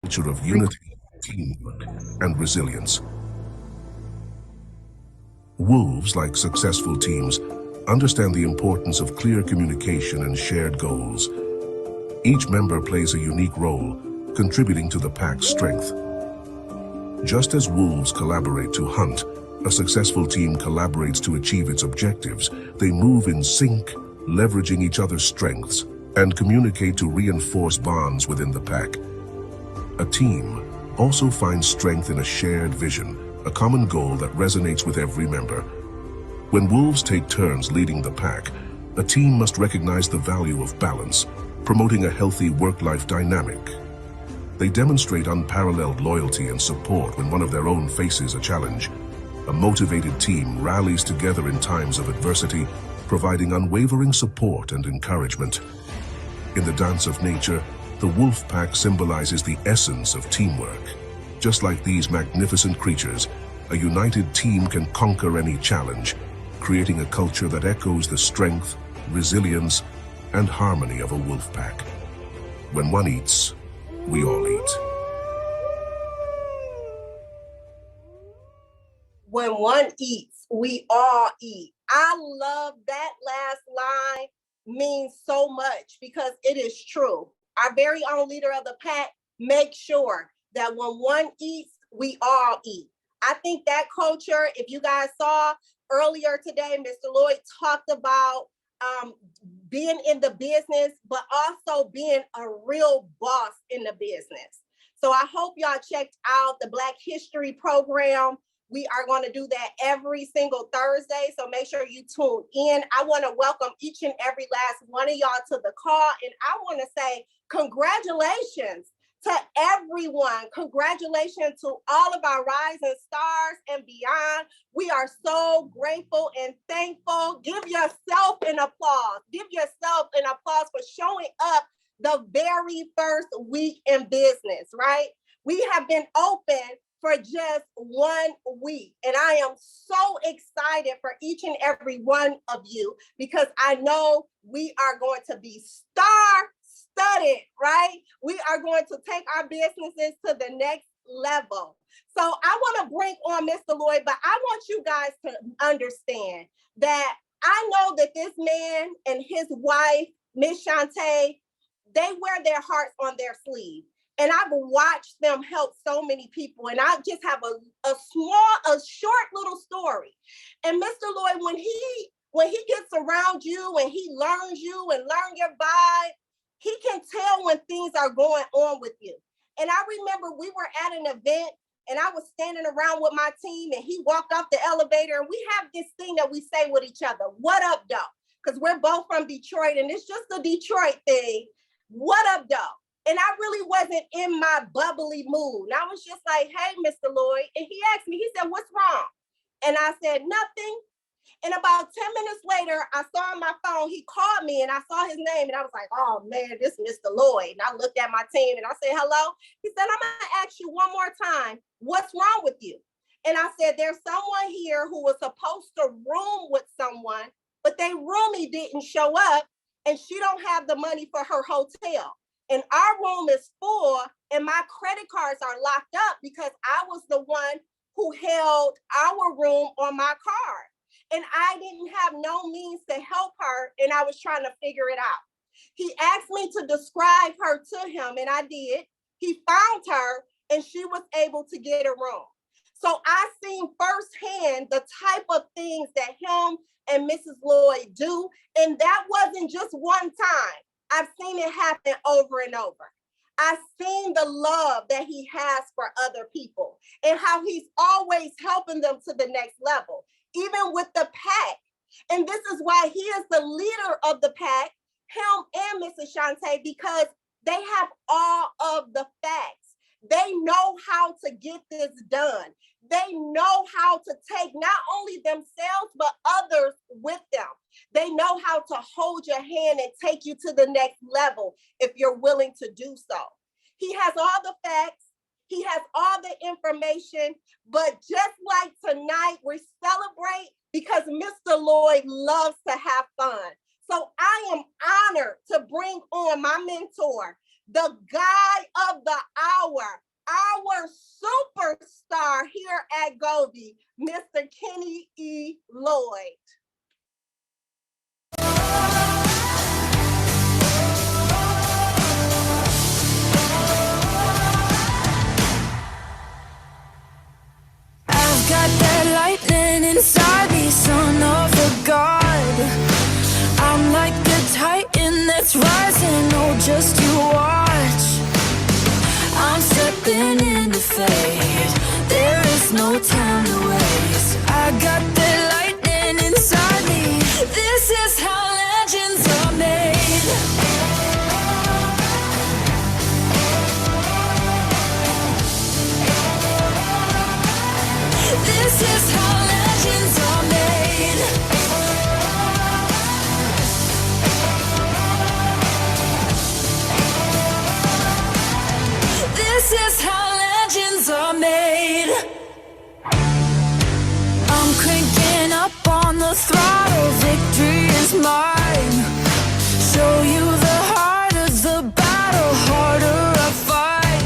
culture of unity, teamwork, and resilience. Wolves, like successful teams, understand the importance of clear communication and shared goals. Each member plays a unique role, contributing to the pack's strength. Just as wolves collaborate to hunt, a successful team collaborates to achieve its objectives. They move in sync, leveraging each other's strengths, and communicate to reinforce bonds within the pack. A team also finds strength in a shared vision, a common goal that resonates with every member. When wolves take turns leading the pack, a team must recognize the value of balance, promoting a healthy work-life dynamic. They demonstrate unparalleled loyalty and support when one of their own faces a challenge. A motivated team rallies together in times of adversity, providing unwavering support and encouragement. In the dance of nature, the wolf pack symbolizes the essence of teamwork. Just like these magnificent creatures, a united team can conquer any challenge, creating a culture that echoes the strength, resilience, and harmony of a wolf pack. When one eats, we all eat. When one eats, we all eat. I love that last line, means so much because it is true. Our very own leader of the pack makes sure that when one eats, we all eat. I think that culture, if you guys saw earlier today, Mr. Lloyd talked about being in the business, but also being a real boss in the business. So I hope y'all checked out the Black History program. We are going to do that every single Thursday, so make sure you tune in. I want to welcome each and every last one of y'all to the call, and I want to say congratulations to everyone. Congratulations to all of our rising stars and beyond. We are so grateful and thankful. Give yourself an applause. Give yourself an applause for showing up the very first week in business, right? We have been open for just 1 week. And I am so excited for each and every one of you because I know we are going to be star-studded, right? We are going to take our businesses to the next level. So I want to bring on Mr. Lloyd, but I want you guys to understand that I know that this man and his wife, Miss Shantae, they wear their hearts on their sleeve. And I've watched them help so many people. And I just have a short little story. And Mr. Lloyd, when he gets around you and he learns you and learn your vibe, he can tell when things are going on with you. And I remember we were at an event and I was standing around with my team and he walked off the elevator and we have this thing that we say with each other, what up, though? Because we're both from Detroit and it's just a Detroit thing. What up, though? And I really wasn't in my bubbly mood. And I was just like, hey, Mr. Lloyd. And he asked me, he said, what's wrong? And I said, nothing. And about 10 minutes later, I saw on my phone, he called me and I saw his name. And I was like, oh, man, this is Mr. Lloyd. And I looked at my team and I said, hello. He said, I'm going to ask you one more time, what's wrong with you? And I said, there's someone here who was supposed to room with someone, but their roomie didn't show up and she don't have the money for her hotel. And our room is full and my credit cards are locked up because I was the one who held our room on my card. And I didn't have no means to help her and I was trying to figure it out. He asked me to describe her to him and I did. He found her and she was able to get a room. So I seen firsthand the type of things that him and Mrs. Lloyd do. And that wasn't just one time. I've seen it happen over and over. I've seen the love that he has for other people and how he's always helping them to the next level, even with the pack. And this is why he is the leader of the pack, him and Mrs. Shantae, because they have all of the facts. They know how to get this done. They know how to take not only themselves, but others with them. They know how to hold your hand and take you to the next level if you're willing to do so. He has all the facts. He has all the information. But just like tonight, we celebrate because Mr. Lloyd loves to have fun. So I am honored to bring on my mentor, the guy of the hour, our superstar here at Govvi, Mr. Kenny E. Lloyd. I've got that lightning inside me, son of a god. I'm like a titan that's rising, oh just you watch. I'm stepping into fate, there is no time to waste. I got that lightning inside me, this is how legends are made. This is how legends are made. This is how legends are made. I'm cranking up on the throttle, victory is mine. Show you the heart of the battle, harder I fight.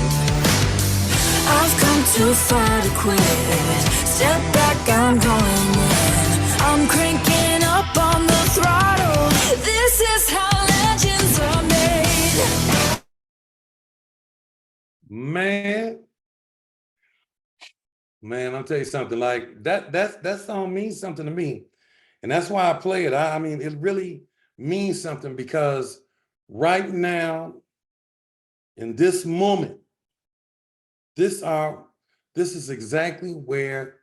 I've come too far to quit. Step back, I'm going in. I'm cranking up on the throttle. This is how legends are made. Man, I'll tell you something, like that song means something to me. And that's why I play it. I mean, it really means something because right now, in this moment, this is exactly where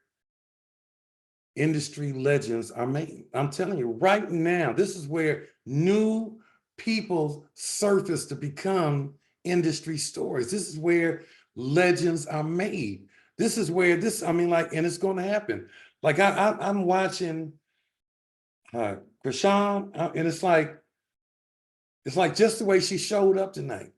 industry legends are made. I'm telling you, right now, this is where new people surface to become industry stories. This is where legends are made. This is where I mean, like, and it's going to happen. Like I'm watching Krishan, and it's like just the way she showed up tonight,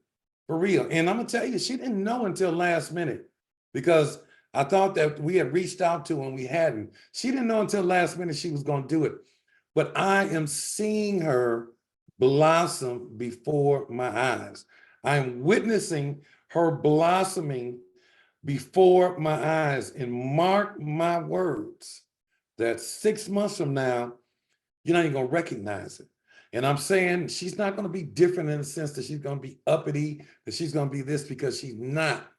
for real. And I'm gonna tell you, she didn't know until last minute, because I thought that we had reached out to her and we hadn't. She didn't know until last minute she was gonna do it. But I am seeing her blossom before my eyes. I'm witnessing her blossoming before my eyes, and mark my words, that 6 months from now, you're not even gonna recognize it. And I'm saying she's not gonna be different in the sense that she's gonna be uppity, that she's gonna be this, because she's not.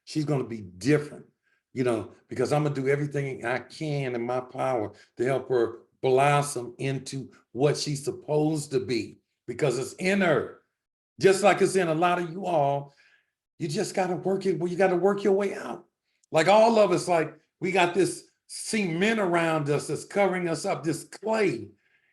She's gonna be different, because I'm gonna do everything I can in my power to help her blossom into what she's supposed to be, because it's in her. Just like it's in a lot of you all. You just got to work it. Well, you got to work your way out. Like all of us, like we got this cement around us that's covering us up, this clay,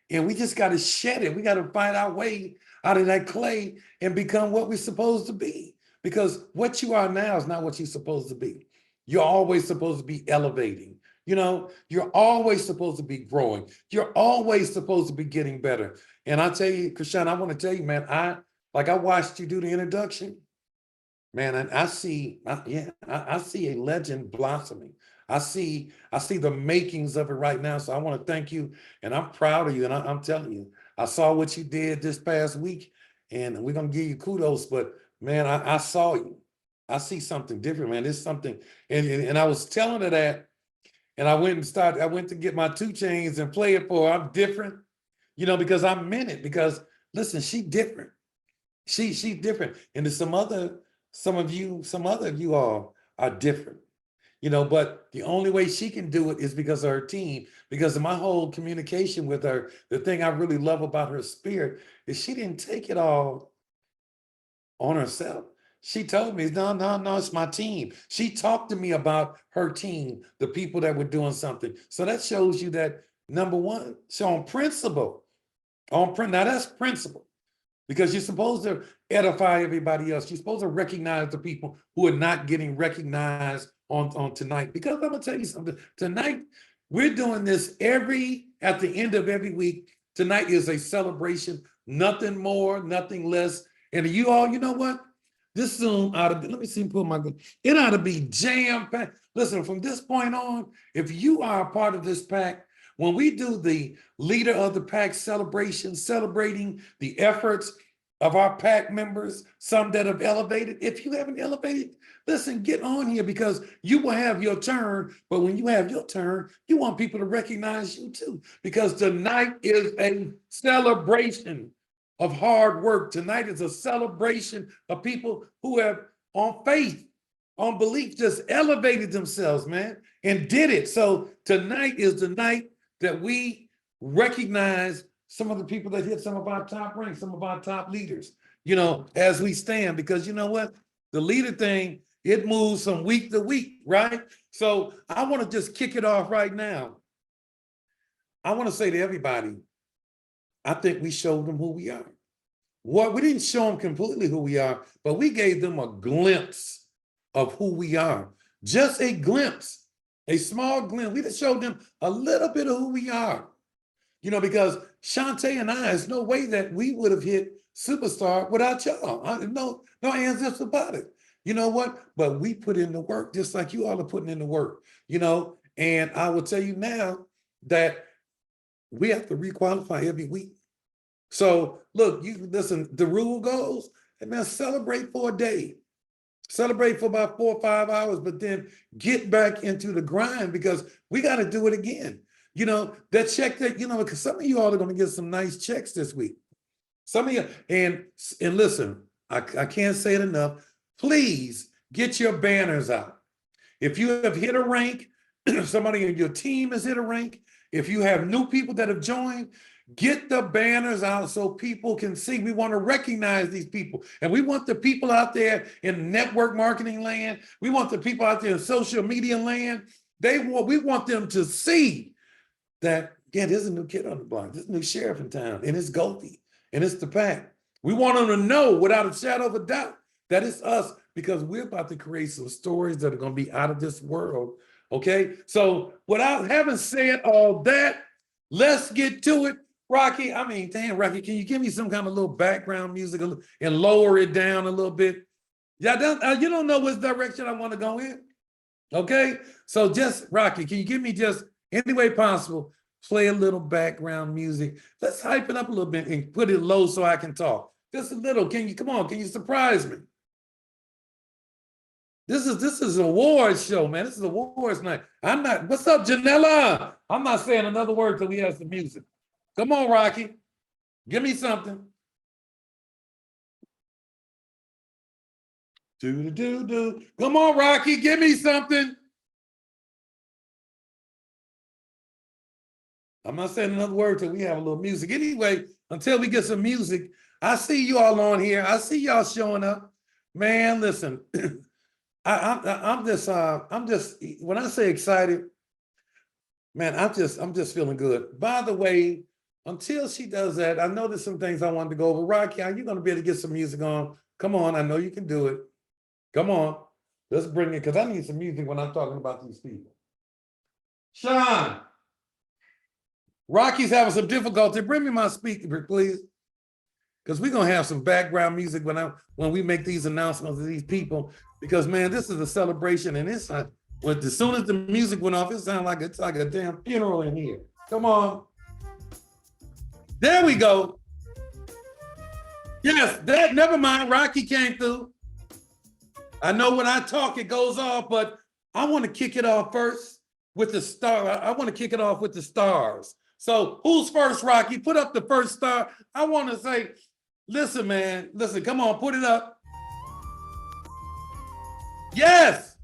and we just got to shed it. We got to find our way out of that clay and become what we're supposed to be. Because what you are now is not what you're supposed to be. You're always supposed to be elevating. You're always supposed to be growing. You're always supposed to be getting better. And I tell you, Krishan, I want to tell you, man, I watched you do the introduction. Man, and I see a legend blossoming. I see the makings of it right now. So I want to thank you, and I'm proud of you. And I'm telling you, I saw what you did this past week, and we're gonna give you kudos. But man, I saw you. I see something different, man. There's something, and I was telling her that, and I went to get my 2 chains and play it for her. I'm different, because I meant it. Because listen, she different. She's different, and there's some other of you all are different, but the only way she can do it is because of her team, because of my whole communication with her. The thing I really love about her spirit is she didn't take it all on herself. She told me, no, it's my team. She talked to me about her team, the people that were doing something. So that shows you that, number one, so on principle, now that's principle. Because you're supposed to edify everybody else. You're supposed to recognize the people who are not getting recognized on tonight. Because I'm gonna tell you something. Tonight, we're doing this at the end of every week. Tonight is a celebration, nothing more, nothing less. And you all, you know what? This Zoom ought to be, let me see, it ought to be jam-packed. Listen, from this point on, if you are a part of this pack, when we do the leader of the pack celebration, celebrating the efforts of our PAC members, some that have elevated. If you haven't elevated, listen, get on here because you will have your turn. But when you have your turn, you want people to recognize you too. Because tonight is a celebration of hard work. Tonight is a celebration of people who have, on faith, on belief, just elevated themselves, man, and did it. So tonight is the night that we recognize some of the people that hit some of our top ranks, some of our top leaders, as we stand, because you know what? The leader thing, it moves from week to week, right? So I want to just kick it off right now. I want to say to everybody, I think we showed them who we are. We didn't show them completely who we are, but we gave them a glimpse of who we are. Just a glimpse, a small glimpse. We just showed them a little bit of who we are. Because Shantae and I, there's no way that we would have hit superstar without y'all. No ands ifs about it. You know what? But we put in the work just like you all are putting in the work, and I will tell you now that we have to requalify every week. So look, you listen, the rule goes, and man, celebrate for a day. Celebrate for about 4 or 5 hours, but then get back into the grind because we got to do it again. That check that, because some of you all are going to get some nice checks this week. Some of you, and listen, I can't say it enough. Please get your banners out. If you have hit a rank, somebody in your team has hit a rank, if you have new people that have joined, get the banners out so people can see. We want to recognize these people. And we want the people out there in network marketing land. We want the people out there in social media land. We want them to see that, yeah, there's a new kid on the block. There's a new sheriff in town, and it's Govvi, and it's the PAC. We want them to know without a shadow of a doubt that it's us because we're about to create some stories that are going to be out of this world, okay? So without having said all that, let's get to it. Rocky, Rocky, can you give me some kind of little background music and lower it down a little bit? Yeah, you don't know which direction I want to go in, okay? So just, Rocky, can you give me just any way possible, play a little background music. Let's hype it up a little bit and put it low so I can talk. Just a little. Can you surprise me? This is an awards show, man. This is awards night. What's up, Janella? I'm not saying another word till we have some music. Come on, Rocky. Give me something. Do. Come on, Rocky, give me something. I'm not saying another word till we have a little music. Anyway, until we get some music, I see you all on here. I see y'all showing up. Man, listen, I'm just, when I say excited, man, I'm just feeling good. By the way, until she does that, I know there's some things I wanted to go over. Rocky, are you going to be able to get some music on? Come on, I know you can do it. Come on, let's bring it, because I need some music when I'm talking about these people. Sean. Rocky's having some difficulty. Bring me my speaker, please. Because we're going to have some background music when we make these announcements of these people. Because, man, this is a celebration. And it's as soon as the music went off, it sounded like it's like a damn funeral in here. Come on. There we go. Yes, never mind. Rocky came through. I know when I talk, it goes off, but I want to kick it off first with the star. I want to kick it off with the stars. So who's first, Rocky? Put up the first star. I want to say, listen, man, come on, put it up. Yes.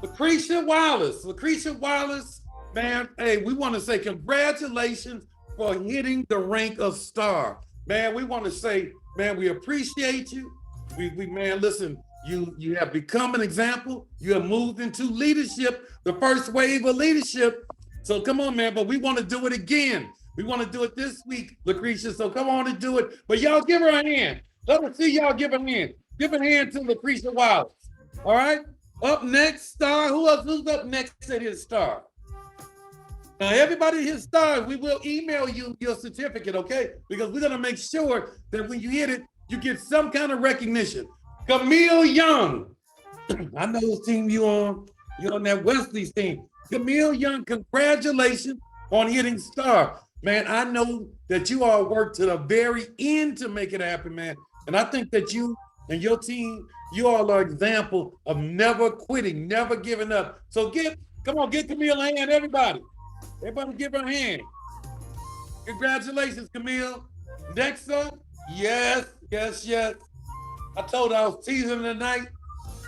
Lucretia Wallace, man, hey, we want to say congratulations for hitting the rank of star. Man, we want to say, man, we appreciate you. Man, listen, you have become an example. You have moved into leadership, the first wave of leadership. So come on, man, but we want to do it again. We want to do it this week, Lucretia, so come on and do it. But y'all give her a hand. Let us see y'all give a hand. Give a hand to Lucretia Wallace. All right? Up next, star. Who's up next at his star? Now, everybody his stars, we will email you your certificate, okay? Because we're going to make sure that when you hit it, you get some kind of recognition. Camille Young. I know whose team you're on that Wesley's team. Camille Young, congratulations on hitting star. Man, I know that you all work to the very end to make it happen, man. And I think that you and your team, you all are an example of never quitting, never giving up. So come on, give Camille a hand, everybody. Everybody give her a hand. Congratulations, Camille. Next up, yes. I told her I was teasing her tonight.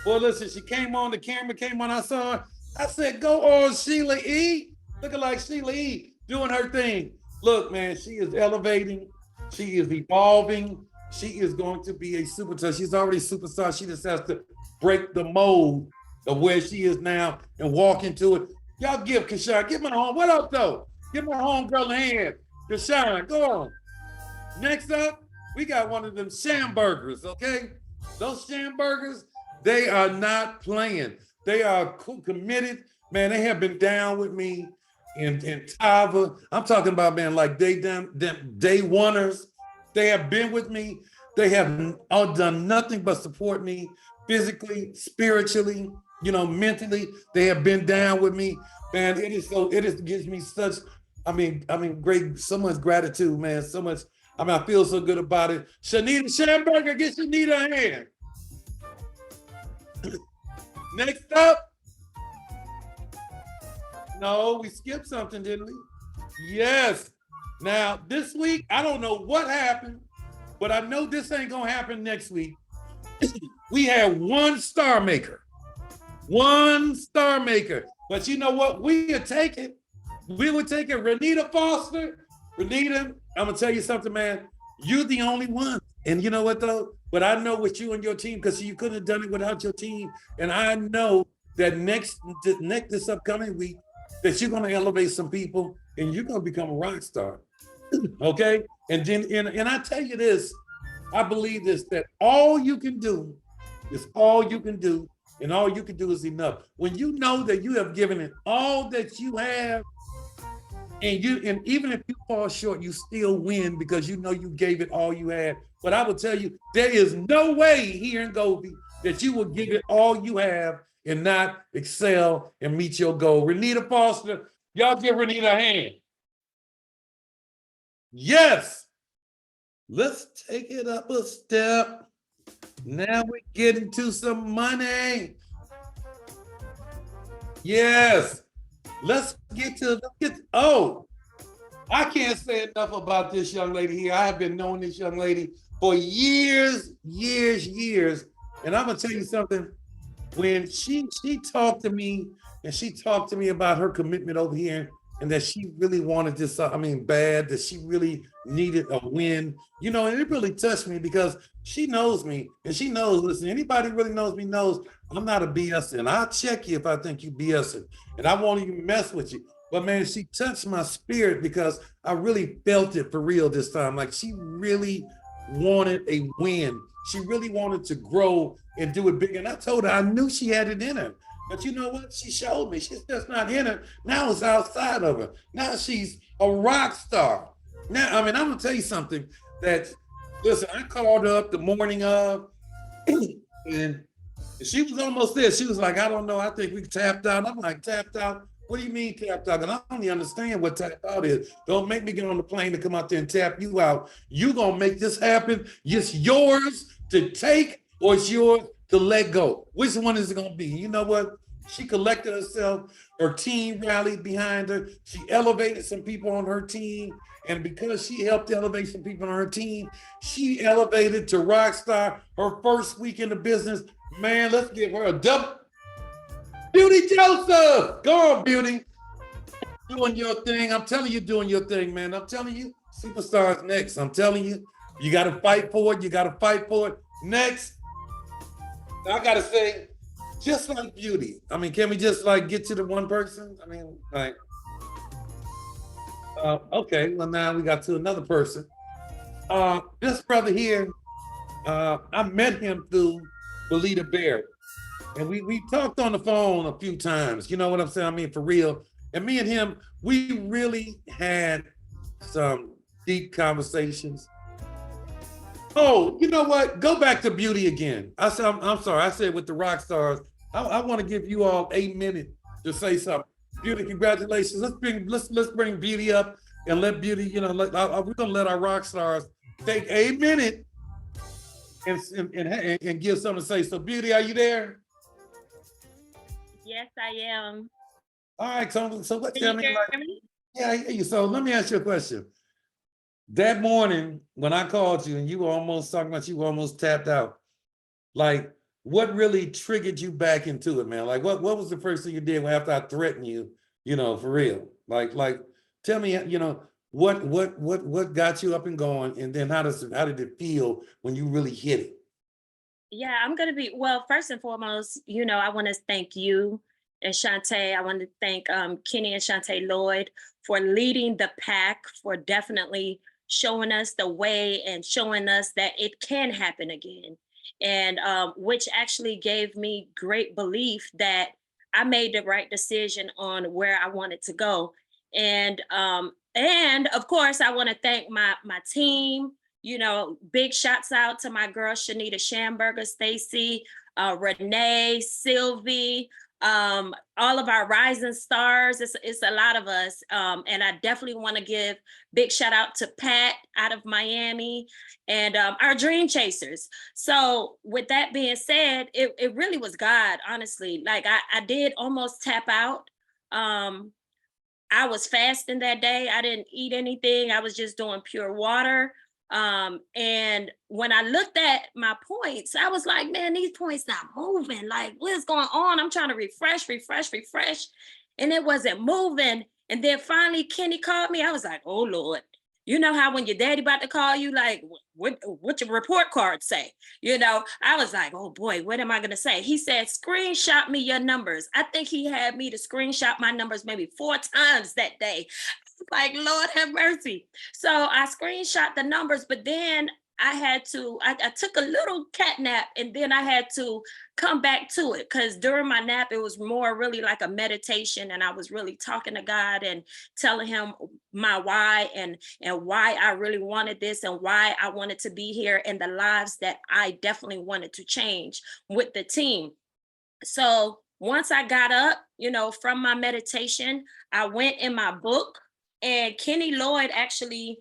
Well, listen, she came on, the camera came on, I saw her. I said, go on, Sheila E. Looking like Sheila E. doing her thing. Look, man, she is elevating. She is evolving. She is going to be a superstar. She's already a superstar. She just has to break the mold of where she is now and walk into it. Y'all give Kashawn, give my home. What up, though? Give my homegirl a hand. Kashawn, go on. Next up, we got one of them Shamburgers, okay? Those Shamburgers, they are not playing. They are committed. Man, they have been down with me in Tava. I'm talking about, man, like day oneers. They have been with me. They have all done nothing but support me physically, spiritually, mentally. They have been down with me. Man, it gives me such, great, so much gratitude, man. So much, I feel so good about it. Shanita Schamberger, get Shanita a hand. Next up. No, we skipped something, didn't we? Yes. Now, this week, I don't know what happened, but I know this ain't gonna happen next week. We had one star maker. But you know what? We would take it. Renita Foster. Renita, I'm gonna tell you something, man. You're the only one. And you know what, though? But I know with you and your team, because you couldn't have done it without your team. And I know that this upcoming week, that you're gonna elevate some people and you're gonna become a rock star. Okay? And then, and I tell you this, I believe this, that all you can do is all you can do, and all you can do is enough. When you know that you have given it all that you have, and even if you fall short, you still win because you know you gave it all you had. But I will tell you, there is no way here in Govvi that you will give it all you have and not excel and meet your goal. Renita Foster, y'all give Renita a hand. Yes. Let's take it up a step. Now we're getting to some money. Yes. Let's get I can't say enough about this young lady here. I have been knowing this young lady for years. And I'm gonna tell you something. When she talked to me, and she talked to me about her commitment over here, and that she really wanted this, bad, that she really needed a win, and it really touched me because she knows me, and she knows, listen, anybody really knows me knows I'm not a BSing. And I'll check you if I think you BSing, and I won't even mess with you. But man, she touched my spirit because I really felt it for real this time. Like she really wanted a win. She really wanted to grow and do it big. And I told her I knew she had it in her. But you know what? She showed me. She's just not in her. Now it's outside of her. Now she's a rock star. Now, I'm gonna tell you something that, listen, I called her up the morning of, and she was almost there. She was like, I don't know, I think we tapped out. I'm like, tapped out? What do you mean tapped out? And I don't even understand what tapped out is. Don't make me get on the plane to come out there and tap you out. You gonna make this happen. It's yours to take, or it's yours to let go. Which one is it gonna be? You know what? She collected herself, her team rallied behind her. She elevated some people on her team. And because she helped elevate some people on her team, she elevated to rock star her first week in the business. Man, let's give her a double. Beauty Joseph, go on, Beauty. Doing your thing. I'm telling you, doing your thing, man. I'm telling you, superstars next. I'm telling you, you got to fight for it. Next, I got to say, just like Beauty. Can we just get to the one person? Okay, well now we got to another person. This brother here, I met him through Belita Bear. And we talked on the phone a few times, you know what I'm saying? For real. And me and him, we really had some deep conversations. Oh, you know what? Go back to Beauty again. I'm sorry, I said with the rock stars. I want to give you all 8 minutes to say something. Beauty, congratulations. Let's bring Beauty up and let Beauty, we're gonna let our rock stars take a minute and give something to say. So Beauty, are you there? Yes, I am. All right, so what Can tell you me, hear like, me? yeah, I hear you. So let me ask you a question. That morning when I called you and you were almost talking about you were almost tapped out, like what really triggered you back into it, man? Like what was the first thing you did after I threatened you, for real? Like tell me, what got you up and going, and then how did it feel when you really hit it? Yeah, I'm gonna be well, first and foremost, I want to thank you and Shantae. I want to thank Kenny and Shantae Lloyd for leading the pack, for definitely showing us the way and showing us that it can happen again. And which actually gave me great belief that I made the right decision on where I wanted to go. And of course I want to thank my team. Big shouts out to my girl Shanita Schamberger, Stacy, Renee, Sylvie, all of our rising stars. It's a lot of us. And I definitely want to give big shout out to Pat out of Miami and our dream chasers. So with that being said, it really was God, honestly. Like I did almost tap out. I was fasting that day. I didn't eat anything. I was just doing pure water. And when I looked at my points, I was like, man, these points not moving. Like, what is going on? I'm trying to refresh. And it wasn't moving. And then finally Kenny called me. I was like, oh Lord. You know how when your daddy about to call you, like, what your report card say? I was like, oh boy, what am I gonna say? He said, screenshot me your numbers. I think he had me to screenshot my numbers maybe 4 times that day. Like, Lord have mercy. So I screenshot the numbers, but then I took a little cat nap, and then I had to come back to it, because during my nap, it was more really like a meditation, and I was really talking to God and telling him my why and why I really wanted this and why I wanted to be here, and the lives that I definitely wanted to change with the team. So once I got up, from my meditation, I went in my book, and Kenny Lloyd actually,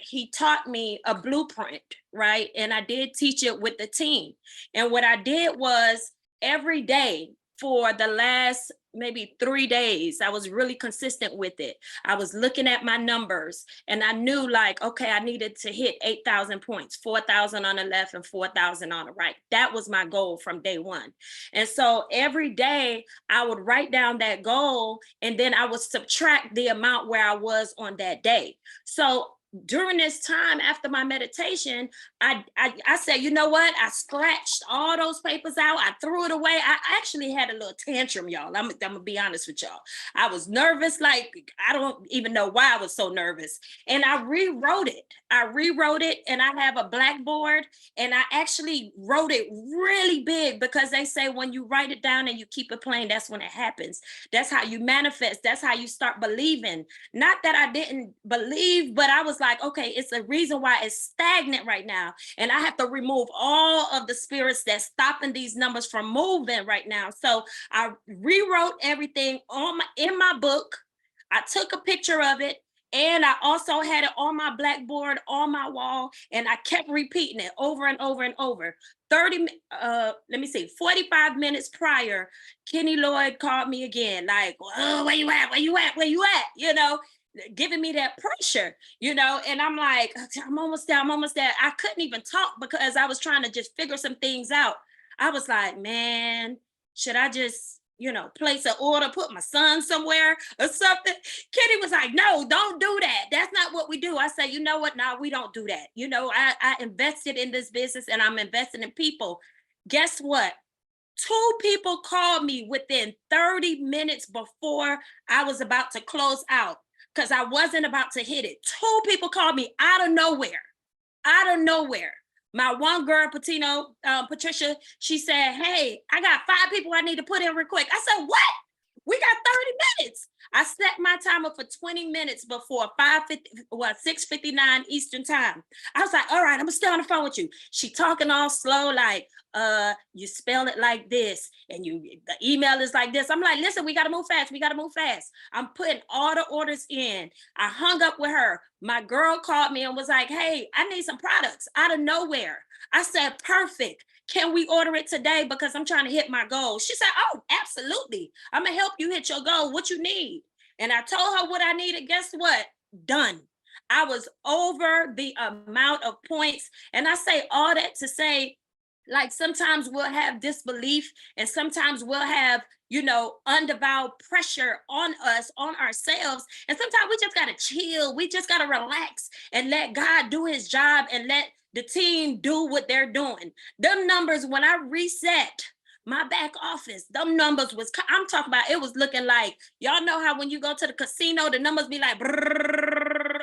he taught me a blueprint, right? And I did teach it with the team. And what I did was every day for the last maybe 3 days, I was really consistent with it. I was looking at my numbers, and I knew, like, okay, I needed to hit 8,000 points, 4,000 on the left and 4,000 on the right. That was my goal from day one. And so every day I would write down that goal, and then I would subtract the amount where I was on that day. So during this time after my meditation, I said, you know what? I scratched all those papers out. I threw it away. I actually had a little tantrum, y'all. I'm gonna be honest with y'all. I was nervous. Like, I don't even know why I was so nervous. And I rewrote it. And I have a blackboard, and I actually wrote it really big, because they say when you write it down and you keep it plain, that's when it happens. That's how you manifest. That's how you start believing. Not that I didn't believe, but I was like, okay, it's a reason why it's stagnant right now. And I have to remove all of the spirits that's stopping these numbers from moving right now. So I rewrote everything in my book. I took a picture of it, and I also had it on my blackboard, on my wall, and I kept repeating it over and over and over. 45 minutes prior, Kenny Lloyd called me again, like, oh, where you at? Giving me that pressure, and I'm like, I'm almost there. I couldn't even talk because I was trying to just figure some things out. I was like, man, should I just, place an order, put my son somewhere or something? Kenny was like, no, don't do that. That's not what we do. I said, you know what? No, we don't do that. I invested in this business, and I'm investing in people. Guess what? 2 people called me within 30 minutes before I was about to close out, because I wasn't about to hit it. 2 people called me out of nowhere. My one girl, Patricia, she said, hey, I got 5 people I need to put in real quick. I said, what? We got 30 minutes. I set my timer for 20 minutes before 6:59 Eastern time. I was like, all right, I'm gonna stay on the phone with you. She talking all slow, like, you spell it like this, and the email is like this. I'm like, listen, we gotta move fast. We gotta move fast. I'm putting all the orders in. I hung up with her. My girl called me and was like, hey, I need some products out of nowhere. I said, perfect. Can we order it today? Because I'm trying to hit my goal. She said, oh, absolutely. I'm gonna help you hit your goal. What you need? And I told her what I needed. Guess what? Done. I was over the amount of points. And I say all that to say, like, sometimes we'll have disbelief, and sometimes we'll have, undivuled pressure on us, on ourselves. And sometimes we just got to chill. We just got to relax and let God do his job and let the team do what they're doing. Them numbers, when I reset my back office, them numbers I'm talking about, it was looking like, y'all know how when you go to the casino, the numbers be like, brrr,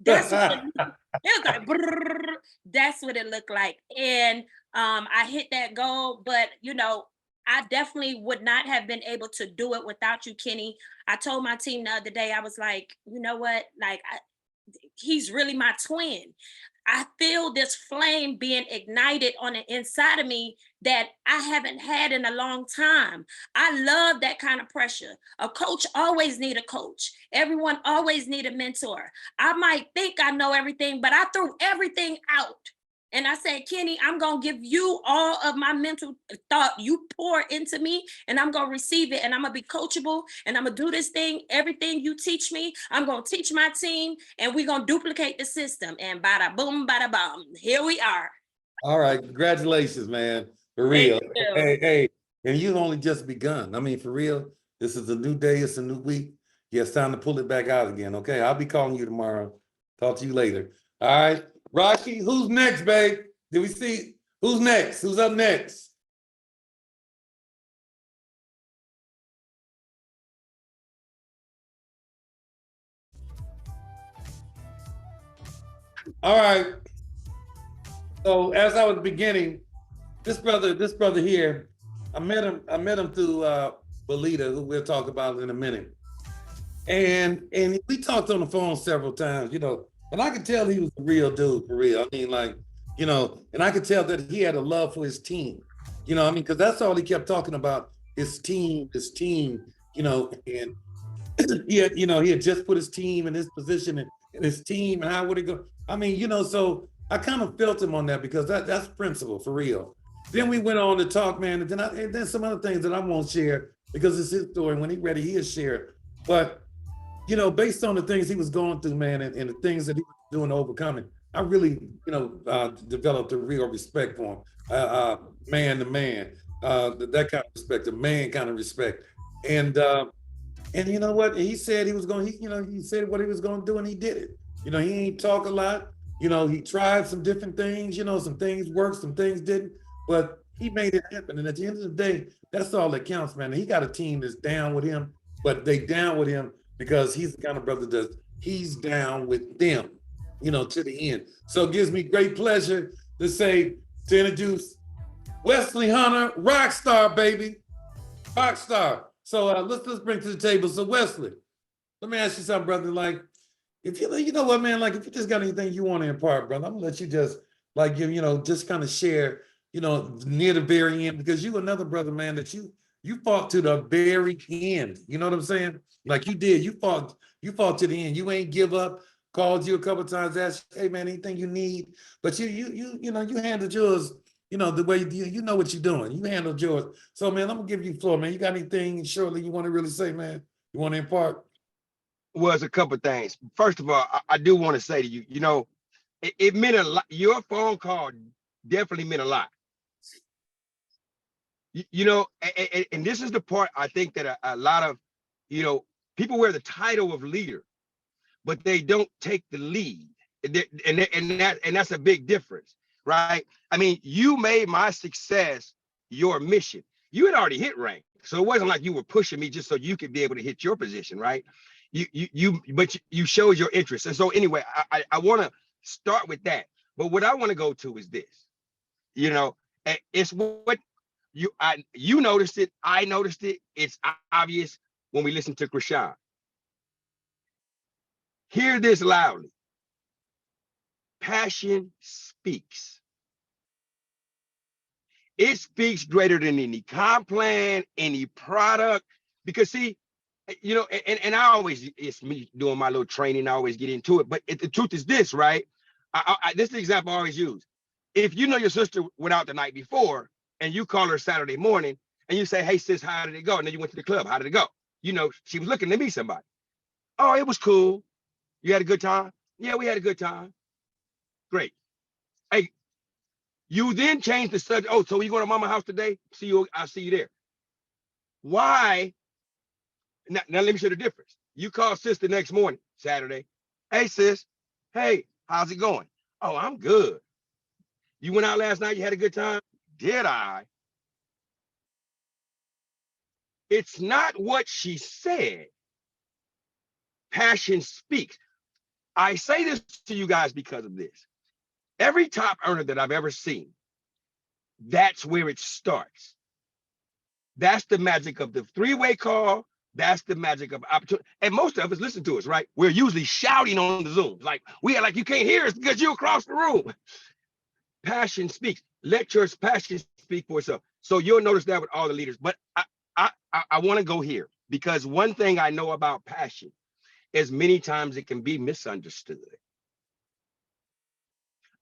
that's what it was like, brrr, that's what it looked like. And I hit that goal, but I definitely would not have been able to do it without you, Kenny. I told my team the other day, I was like, you know what? Like, he's really my twin. I feel this flame being ignited on the inside of me that I haven't had in a long time. I love that kind of pressure. A coach always need a coach. Everyone always need a mentor. I might think I know everything, but I threw everything out. And I said, Kenny, I'm going to give you all of my mental thought you pour into me, and I'm going to receive it. And I'm going to be coachable, and I'm going to do this thing. Everything you teach me, I'm going to teach my team, and we're going to duplicate the system. And bada boom, bada bum. Here we are. All right. Congratulations, man. For real. Hey. And you've only just begun. I mean, for real, this is a new day. It's a new week. Yeah, it's time to pull it back out again. Okay. I'll be calling you tomorrow. Talk to you later. All right. Rocky, who's next, babe? Did we see who's next? Who's up next? All right. So as I was beginning, this brother here, I met him through Belita, who we'll talk about in a minute. And we talked on the phone several times, and I could tell he was a real dude, for real. I mean, like, and I could tell that he had a love for his team, because that's all he kept talking about, his team, and he had just put his team in his position and his team and how would it go? I mean, so I kind of felt him on that because that's principle, for real. Then we went on to talk, man, and then some other things that I won't share because it's his story. When he's ready, he'll share. But based on the things he was going through, man, and the things that he was doing to overcome it, I really, developed a real respect for him, man to man, that kind of respect, a man kind of respect. And you know what? He said he was going, he said what he was going to do and he did it. He ain't talk a lot. He tried some different things, some things worked, some things didn't, but he made it happen. And at the end of the day, that's all that counts, man. He got a team that's down with him, but they down with him because he's the kind of brother that he's down with them, to the end. So it gives me great pleasure to introduce Wesley Hunter, rock star, baby, rock star. So let's bring to the table. So Wesley, let me ask you something, brother. Like, if you know what, man, like if you just got anything you want to impart, brother, I'm gonna let you just like just kind of share, near the very end, because you another brother, man, that you fought to the very end. You know what I'm saying? Like you did, you fought to the end. You ain't give up. Called you a couple of times, asked, hey man, anything you need, but you handled yours. The way you know what you're doing. You handled yours. So man, I'm gonna give you the floor, man. You got anything shortly you want to really say, man? You want to impart? Well, it's a couple of things. First of all, I do want to say to you, it meant a lot. Your phone call definitely meant a lot. And this is the part I think that a lot of, people wear the title of leader, but they don't take the lead. And that's a big difference, right? I mean, you made my success your mission. You had already hit rank. So it wasn't like you were pushing me just so you could be able to hit your position, right? But you showed your interest. And so anyway, I want to start with that. But what I want to go to is this, it's what you noticed it. I noticed it. It's obvious when we listen to Krishan. Hear this loudly. Passion speaks. It speaks greater than any comp plan, any product. Because see, you know, and I always, it's me doing my little training, I always get into it. But the truth is this, right? This is the example I always use. If you know your sister went out the night before and you call her Saturday morning and you say, hey sis, how did it go? And then you went to the club, how did it go? You know, she was looking to meet somebody. Oh, it was cool. You had a good time? Yeah, we had a good time. Great. Hey, you then change the subject. Oh, so you going to mama's house today? See you, I'll see you there. Why? Now let me show the difference. You call sis the next morning, Saturday. Hey sis, hey, how's it going? Oh, I'm good. You went out last night, you had a good time? Did I? It's not what she said. Passion speaks. I say this to you guys because of this. Every top earner that I've ever seen, that's where it starts. That's the magic of the three-way call. That's the magic of opportunity. And most of us listen to us, right? We're usually shouting on the Zoom. Like we are like, you can't hear us because you're across the room. Passion speaks. Let your passion speak for itself. So you'll notice that with all the leaders. But I want to go here because one thing I know about passion is many times it can be misunderstood.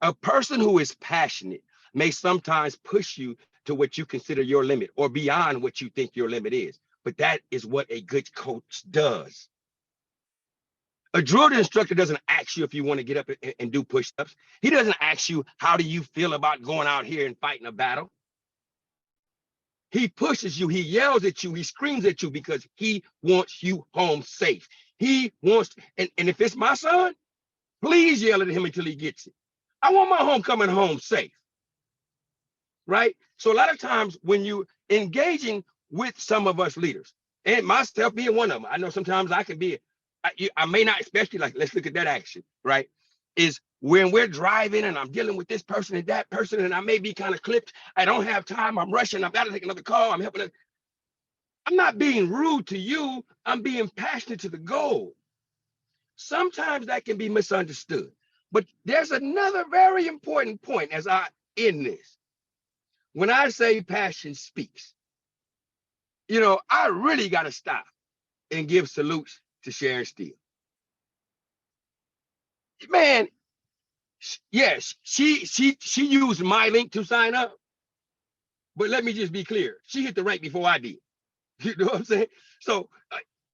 A person who is passionate may sometimes push you to what you consider your limit or beyond what you think your limit is. But that is what a good coach does. A drill instructor doesn't ask you if you want to get up and do push-ups. He doesn't ask you, how do you feel about going out here and fighting a battle? He pushes you, he yells at you, he screams at you because he wants you home safe. He wants, and if it's my son, please yell at him until he gets it. I want my homecoming home safe, right? So a lot of times when you engaging with some of us leaders, and myself being one of them, I know sometimes I can be, I may not, especially like, let's look at that action, right? Is when we're driving and I'm dealing with this person and that person, and I may be kind of clipped. I don't have time. I'm rushing. I've got to take another call. I'm helping. I'm not being rude to you. I'm being passionate to the goal. Sometimes that can be misunderstood. But there's another very important point as I end this. When I say passion speaks, you know, I really got to stop and give salutes to Sharon Steele. Man, yes, she used my link to sign up, but let me just be clear. She hit the rank before I did. You know what I'm saying? So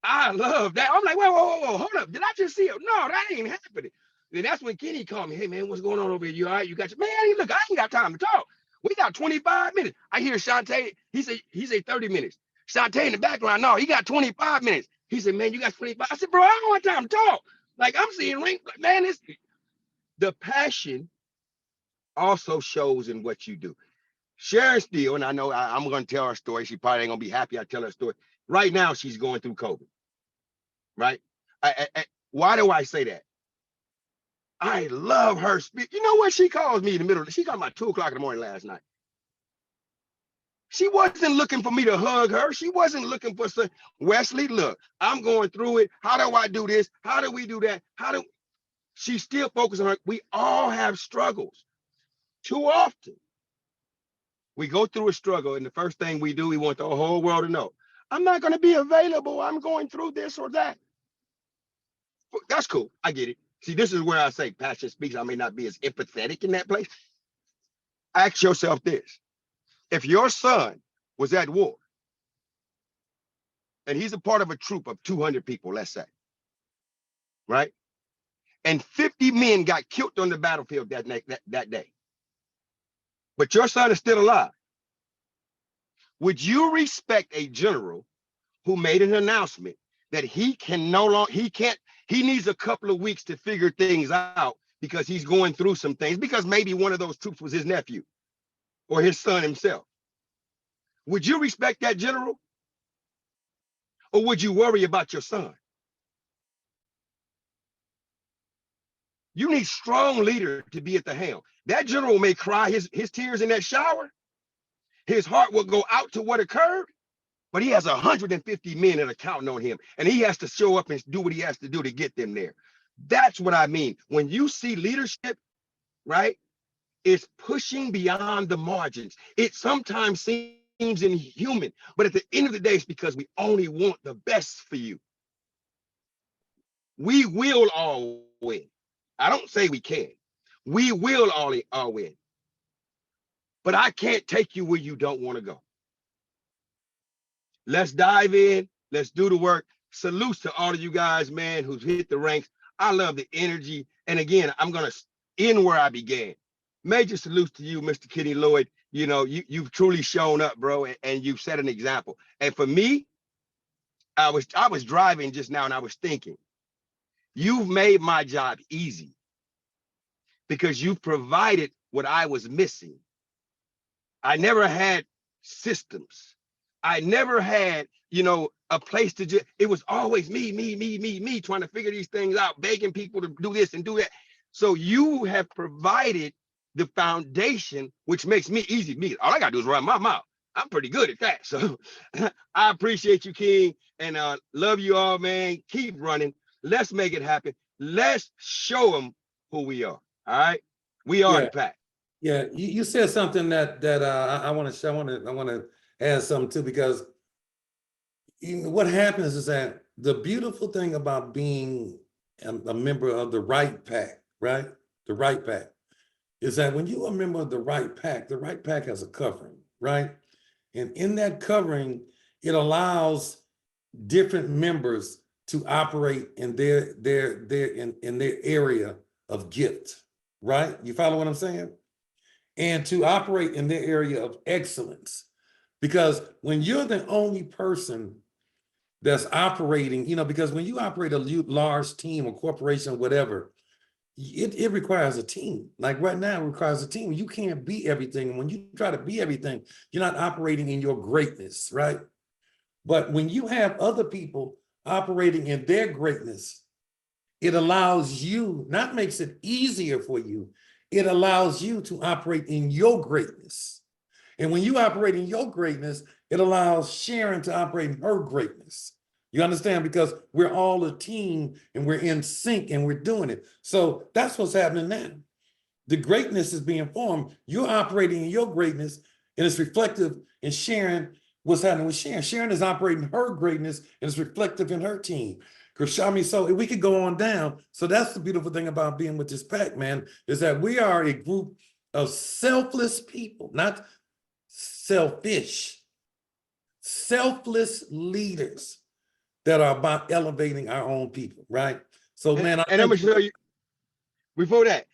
I love that. I'm like, whoa, hold up. Did I just see it? No, that ain't happening. And that's when Kenny called me. Hey, man, what's going on over here? You all right? You got your, man, look, I ain't got time to talk. We got 25 minutes. I hear Shantae, he said 30 minutes. Shantae in the background, no, he got 25 minutes. He said, man, you got 25. I said, bro, I don't want time to talk. Like, I'm seeing rank, man, the passion also shows in what you do. Sharon Steele, and I know I'm going to tell her story. She probably ain't going to be happy I tell her story. Right now, she's going through COVID, right? Why do I say that? I love her speech. You know what? She calls me in the middle. She called me at 2 o'clock in the morning last night. She wasn't looking for me to hug her. She wasn't looking for some, Wesley, look, I'm going through it. How do I do this? How do we do that? She's still focused on her. We all have struggles. Too often, we go through a struggle, and the first thing we do, we want the whole world to know. I'm not going to be available. I'm going through this or that. That's cool. I get it. See, this is where I say passion speaks. I may not be as empathetic in that place. Ask yourself this. If your son was at war, and he's a part of a troop of 200 people, let's say, right? And 50 men got killed on the battlefield that day, but your son is still alive, would you respect a general who made an announcement that he needs a couple of weeks to figure things out because he's going through some things, because maybe one of those troops was his nephew or his son himself? Would you respect that general? Or would you worry about your son? You need strong leader to be at the helm. That general may cry his tears in that shower. His heart will go out to what occurred, but he has 150 men that are counting on him, and he has to show up and do what he has to do to get them there. That's what I mean. When you see leadership, right, it's pushing beyond the margins. It sometimes seems inhuman, but at the end of the day, it's because we only want the best for you. We will all win. I don't say we can. We will all win. But I can't take you where you don't want to go. Let's dive in. Let's do the work. Salutes to all of you guys, man, who's hit the ranks. I love the energy. And again, I'm going to end where I began. Major salutes to you, Mr. Kenny Lloyd. You know, you've truly shown up, bro, and you've set an example. And for me, I was driving just now and I was thinking, you've made my job easy because you've provided what I was missing. I never had systems. I never had, you know, a place to just, it was always me, trying to figure these things out, begging people to do this and do that. So you have provided the foundation, which makes me easy. Me, all I gotta do is run my mouth. I'm pretty good at that. So I appreciate you, King, and love you all, man. Keep running. Let's make it happen. Let's show them who we are. All right, we are the pack. Yeah, you said something that I want to add something too, because what happens is that the beautiful thing about being a member of the right pack, right? The right pack is that when you're a member of the right pack has a covering, right? And in that covering, it allows different members to operate in their area of gift, right? You follow what I'm saying? And to operate in their area of excellence. Because when you're the only person that's operating, you know, because when you operate a large team or corporation, whatever, it requires a team. Like right now, it requires a team. You can't be everything. And when you try to be everything, you're not operating in your greatness, right? But when you have other people operating in their greatness, it allows you, not makes it easier for you, it allows you to operate in your greatness. And when you operate in your greatness, it allows Sharon to operate in her greatness. You understand? Because we're all a team and we're in sync and we're doing it. So that's what's happening now. The greatness is being formed. You're operating in your greatness and it's reflective in Sharon, what's happening with Sharon. Sharon is operating her greatness and it's reflective in her team. So we could go on down. So that's the beautiful thing about being with this pack, man, is that we are a group of selfless people, not selfish, selfless leaders that are about elevating our own people, right? So, man, I'm gonna show you. Before that,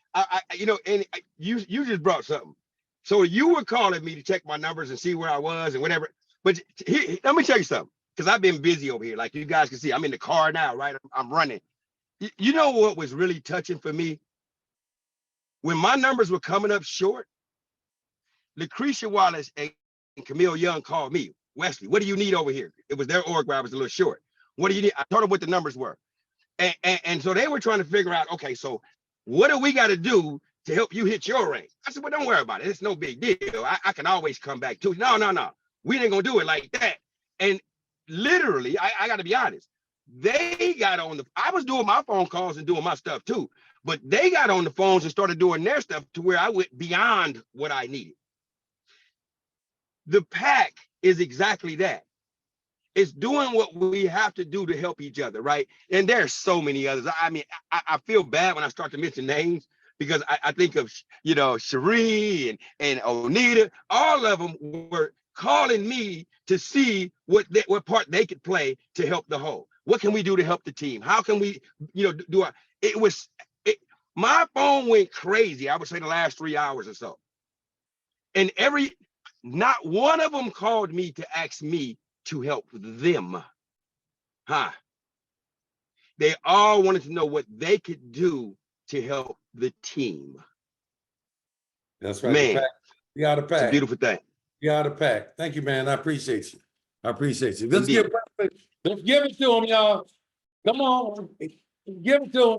you know, and you just brought something. So you were calling me to check my numbers and see where I was and whatever. But let me tell you something, because I've been busy over here. Like you guys can see, I'm in the car now, right? I'm running. You know what was really touching for me? When my numbers were coming up short, Lucretia Wallace and Camille Young called me. Wesley, what do you need over here? It was their org where I was a little short. What do you need? I told them what the numbers were. And so they were trying to figure out, okay, so what do we got to do to help you hit your rank? I said, well, don't worry about it. It's no big deal. I can always come back to it. No. We ain't going to do it like that. And literally, I got to be honest. They got on I was doing my phone calls and doing my stuff too, but they got on the phones and started doing their stuff to where I went beyond what I needed. The pack is exactly that. It's doing what we have to do to help each other, right? And there's so many others. I mean, I feel bad when I start to mention names because I think of, you know, Cherie and Onita. All of them were calling me to see what part they could play to help the whole. What can we do to help the team? How can we, you know, my phone went crazy, I would say the last 3 hours or so. And not one of them called me to ask me to help them. They all wanted to know what they could do to help the team. That's right. Man, we are the pack. It's a beautiful thing. We are the pack. Thank you, man. I appreciate you. Let's give it to them, y'all. Come on. Give it to them.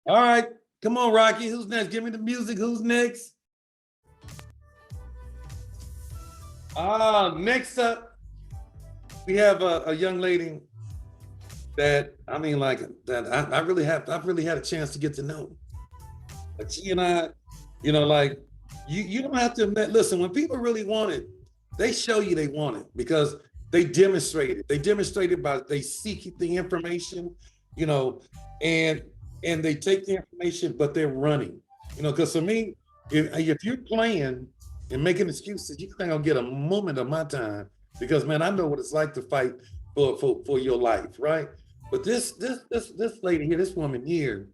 All right. Come on, Rocky. Who's next? Give me the music. Who's next? Next up, we have a young lady that I mean, like that I really have I've really had a chance to get to know. Like she and I, you know, like you don't have to admit, listen, when people really want it, they show you they want it because they demonstrate it. They demonstrate it by they seek the information, you know, and they take the information, but they're running. You know, because for me, if you're playing and making excuses, you ain't gonna get a moment of my time because man, I know what it's like to fight for your life, right? But this lady here, this woman here,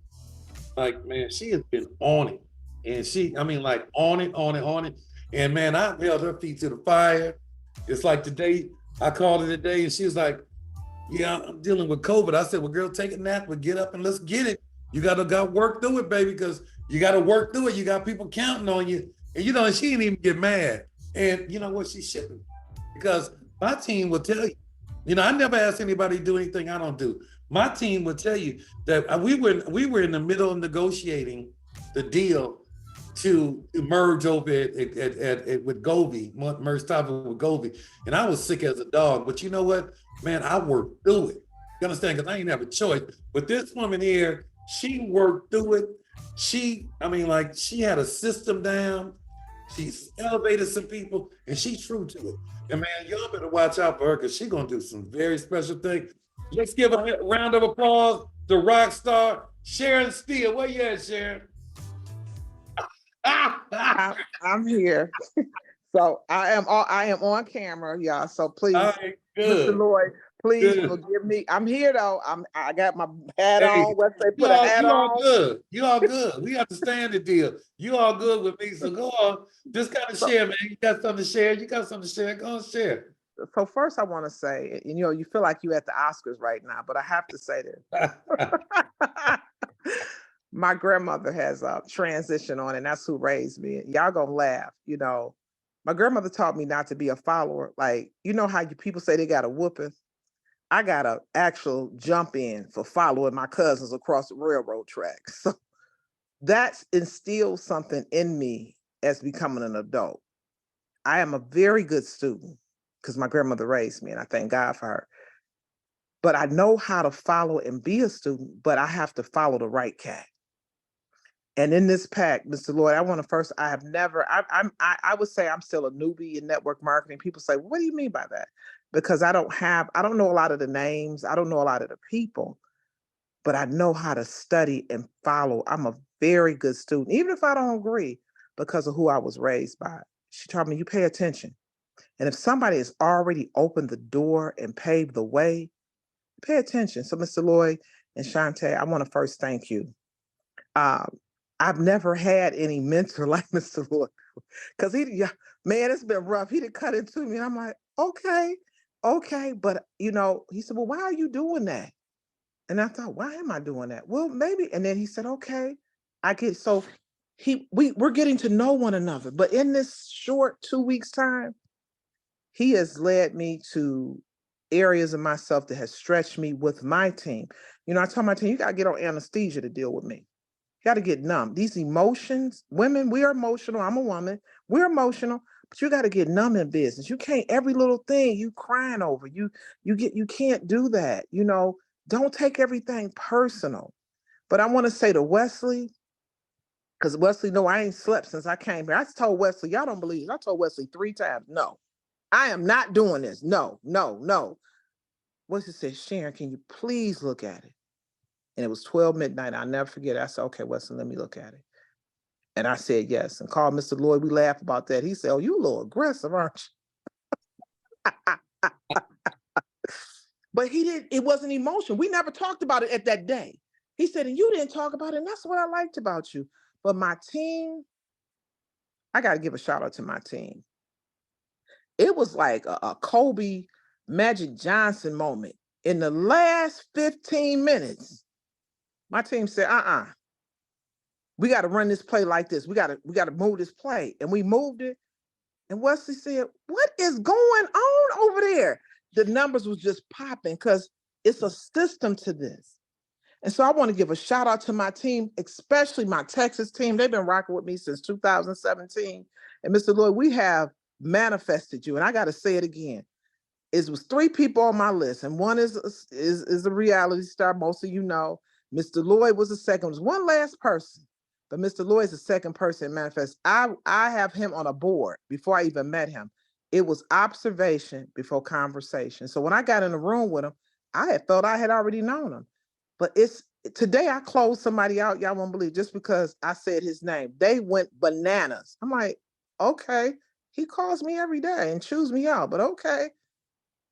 like man, she has been on it, and I mean, like on it, on it, on it. And man, I held her feet to the fire. It's like today, I called her today, and she was like, "Yeah, I'm dealing with COVID." I said, "Well, girl, take a nap, but get up and let's get it. You got work through it, baby, because you got to work through it. You got people counting on you." And you know, she didn't even get mad. And you know what? She's shipping because my team will tell you. You know, I never ask anybody to do anything I don't do. My team will tell you that we were in the middle of negotiating the deal to merge over with Govvi, merge Tava with Govvi, and I was sick as a dog. But you know what, man, I worked through it. You understand? Because I didn't have a choice. But this woman here, she worked through it. I mean, like she had a system down. She's elevated some people, and she's true to it. And man, y'all better watch out for her because she's gonna do some very special things. Let's give a round of applause to rock star Sharon Steele. Where you at, Sharon? I'm here. So I am on camera, y'all. So please, right, Mr. Lloyd, please good. forgive me. I'm here though. I got my hat Hey, on. Let's say put a hat you all on. good. You all good. We understand the deal. You all good with me. So go on. Just gotta share, man. You got something to share. You got something to share. Go on, share. So first I want to say, you know, you feel like you at the Oscars right now, but I have to say this. My grandmother has a transition on, and that's who raised me. Y'all gonna laugh, you know. My grandmother taught me not to be a follower. Like, you know how people say they got a whooping? I got a actual jump in for following my cousins across the railroad tracks. So that's instilled something in me as becoming an adult. I am a very good student because my grandmother raised me, and I thank God for her. But I know how to follow and be a student, but I have to follow the right cat. And in this pack, Mr. Lloyd, I want to first, I have never, I would say I'm still a newbie in network marketing. People say, well, what do you mean by that? Because I don't know a lot of the names. I don't know a lot of the people, but I know how to study and follow. I'm a very good student, even if I don't agree, because of who I was raised by. She taught me, you pay attention. And if somebody has already opened the door and paved the way, pay attention. So Mr. Lloyd and Shantae, I want to first thank you. I've never had any mentor like Mr. Lloyd, because man, it's been rough. He did cut into me, and I'm like, okay, but you know, he said, well, why are you doing that? And I thought, why am I doing that? Well, maybe. And then he said, okay, I get so we're getting to know one another, but in this short 2 weeks time, he has led me to areas of myself that has stretched me with my team. You know, I told my team, you got to get on anesthesia to deal with me. You got to get numb. These emotions, women, we are emotional. I'm a woman. We're emotional, but you got to get numb in business. You can't, every little thing you crying over, you can't do that. You know, don't take everything personal. But I want to say to Wesley, because Wesley, no, I ain't slept since I came here. I told Wesley, y'all don't believe it. I told Wesley 3 times, no, I am not doing this. No. Wesley said, Sharon, can you please look at it? And it was 12 midnight. I'll never forget it. I said, okay, Wesley, let me look at it. And I said, yes. And called Mr. Lloyd. We laughed about that. He said, oh, you a little aggressive, aren't you? But it wasn't emotion. We never talked about it at that day. He said, and you didn't talk about it. And that's what I liked about you. But my team, I got to give a shout out to my team. It was like a Kobe Magic Johnson moment. In the last 15 minutes, my team said, we got to run this play like this. We got to move this play. And we moved it. And Wesley said, what is going on over there? The numbers was just popping because it's a system to this. And so I want to give a shout out to my team, especially my Texas team. They've been rocking with me since 2017. And Mr. Lloyd, we have manifested you. And I got to say it again. it was 3 people on my list, and one is a reality star. Most of you know. Mr. Lloyd was the second. There's one last person, but Mr. Lloyd is the second person in Manifest. I have him on a board before I even met him. It was observation before conversation. So when I got in the room with him, I had felt I had already known him. But it's today I closed somebody out, y'all won't believe, just because I said his name. They went bananas. I'm like, okay, he calls me every day and chews me out, but okay.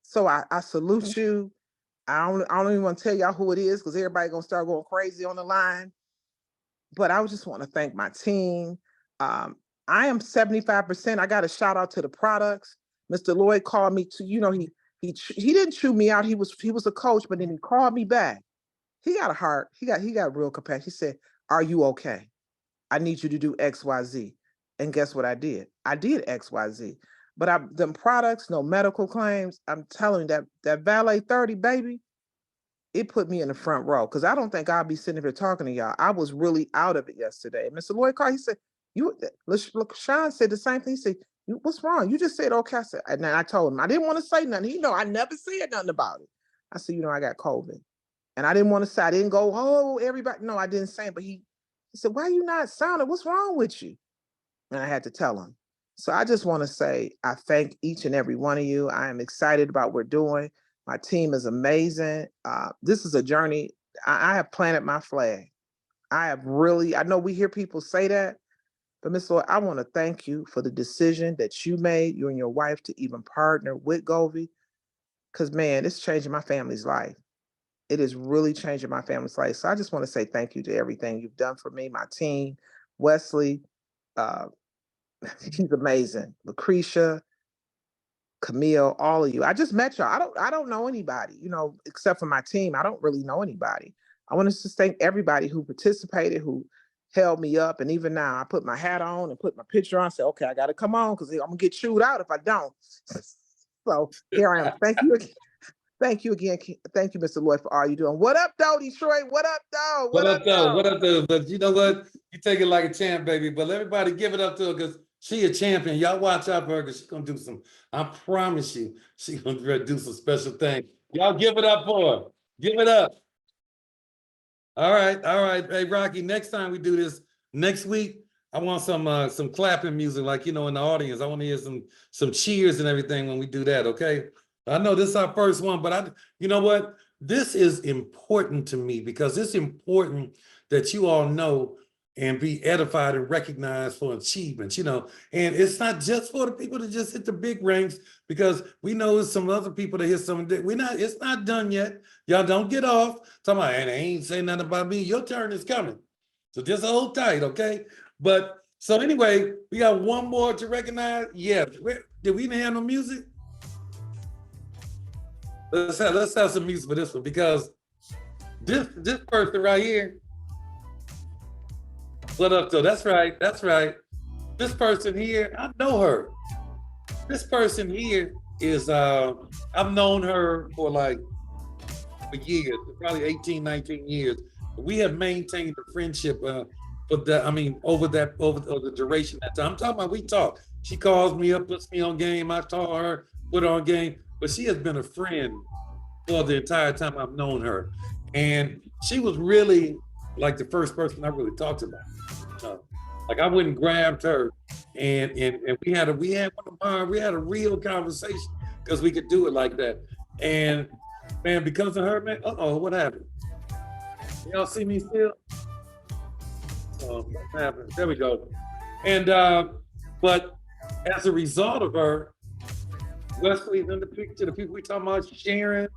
So I salute you. I don't even want to tell y'all who it is because everybody gonna start going crazy on the line. But I just want to thank my team. I am 75%. I got a shout out to the products. Mr. Lloyd called me to, he didn't chew me out. He was a coach, but then he called me back. He got a heart. He got real compassion. He said, "Are you okay? I need you to do XYZ." And guess what I did? I did XYZ. But them products, no medical claims. I'm telling you that Valet 30, baby, it put me in the front row because I don't think I'll be sitting here talking to y'all. I was really out of it yesterday. Mr. Lloyd called. He said, look, Sean said the same thing. He said, what's wrong? You just said, okay. I said, and then I told him, I didn't want to say nothing. I never said nothing about it. I said, I got COVID. And I didn't want to say, I didn't go, oh, everybody. No, I didn't say it. But he said, why are you not sounding? What's wrong with you? And I had to tell him. So I just want to say, I thank each and every one of you. I am excited about what we're doing. My team is amazing. This is a journey. I have planted my flag. I know we hear people say that, but Ms. Lloyd, I want to thank you for the decision that you made, you and your wife, to even partner with Govvi. Because, man, it's changing my family's life. It is really changing my family's life. So I just want to say thank you to everything you've done for me, my team, Wesley, he's amazing. Lucretia, Camille, all of you. I just met y'all. I don't know anybody, except for my team. I don't really know anybody. I want to just thank everybody who participated, who held me up. And even now, I put my hat on and put my picture on and say, okay, I got to come on because I'm going to get chewed out if I don't. So here I am. Thank you again. Thank you again. Thank you, Mr. Lloyd, for all you doing. What up, though, Detroit? What up, though? What up, though? What up, though? But you know what? You take it like a champ, baby. But everybody give it up to her because she a champion. Y'all watch out for her because she's going to do some, I promise you, she's going to do some special things. Y'all give it up for her. Give it up. All right. Hey, Rocky, next time we do this, next week, I want some clapping music, like, in the audience. I want to hear some cheers and everything when we do that, okay? I know this is our first one, but you know what? This is important to me because it's important that you all know and be edified and recognized for achievements, and it's not just for the people that just hit the big ranks, because we know there's some other people that hit some, it's not done yet. Y'all don't get off. Talking about, and they ain't saying nothing about me. Your turn is coming. So just hold tight, okay? But so anyway, we got one more to recognize. Yeah, did we have no music? Let's have some music for this one, because this person right here. What up, though? That's right. This person here, I know her. This person here is I've known her for years, probably 18, 19 years. We have maintained a friendship over the duration of that time. I'm talking about we talk. She calls me up, puts me on game. I call her, put her on game. But she has been a friend for the entire time I've known her. And she was really like the first person I really talked about. I went and grabbed her and we had a real conversation because we could do it like that. And man, because of her, man, what happened? Y'all see me still? What happened? There we go. And but as a result of her, Wesley's in the picture, the people we talking about, Sharon,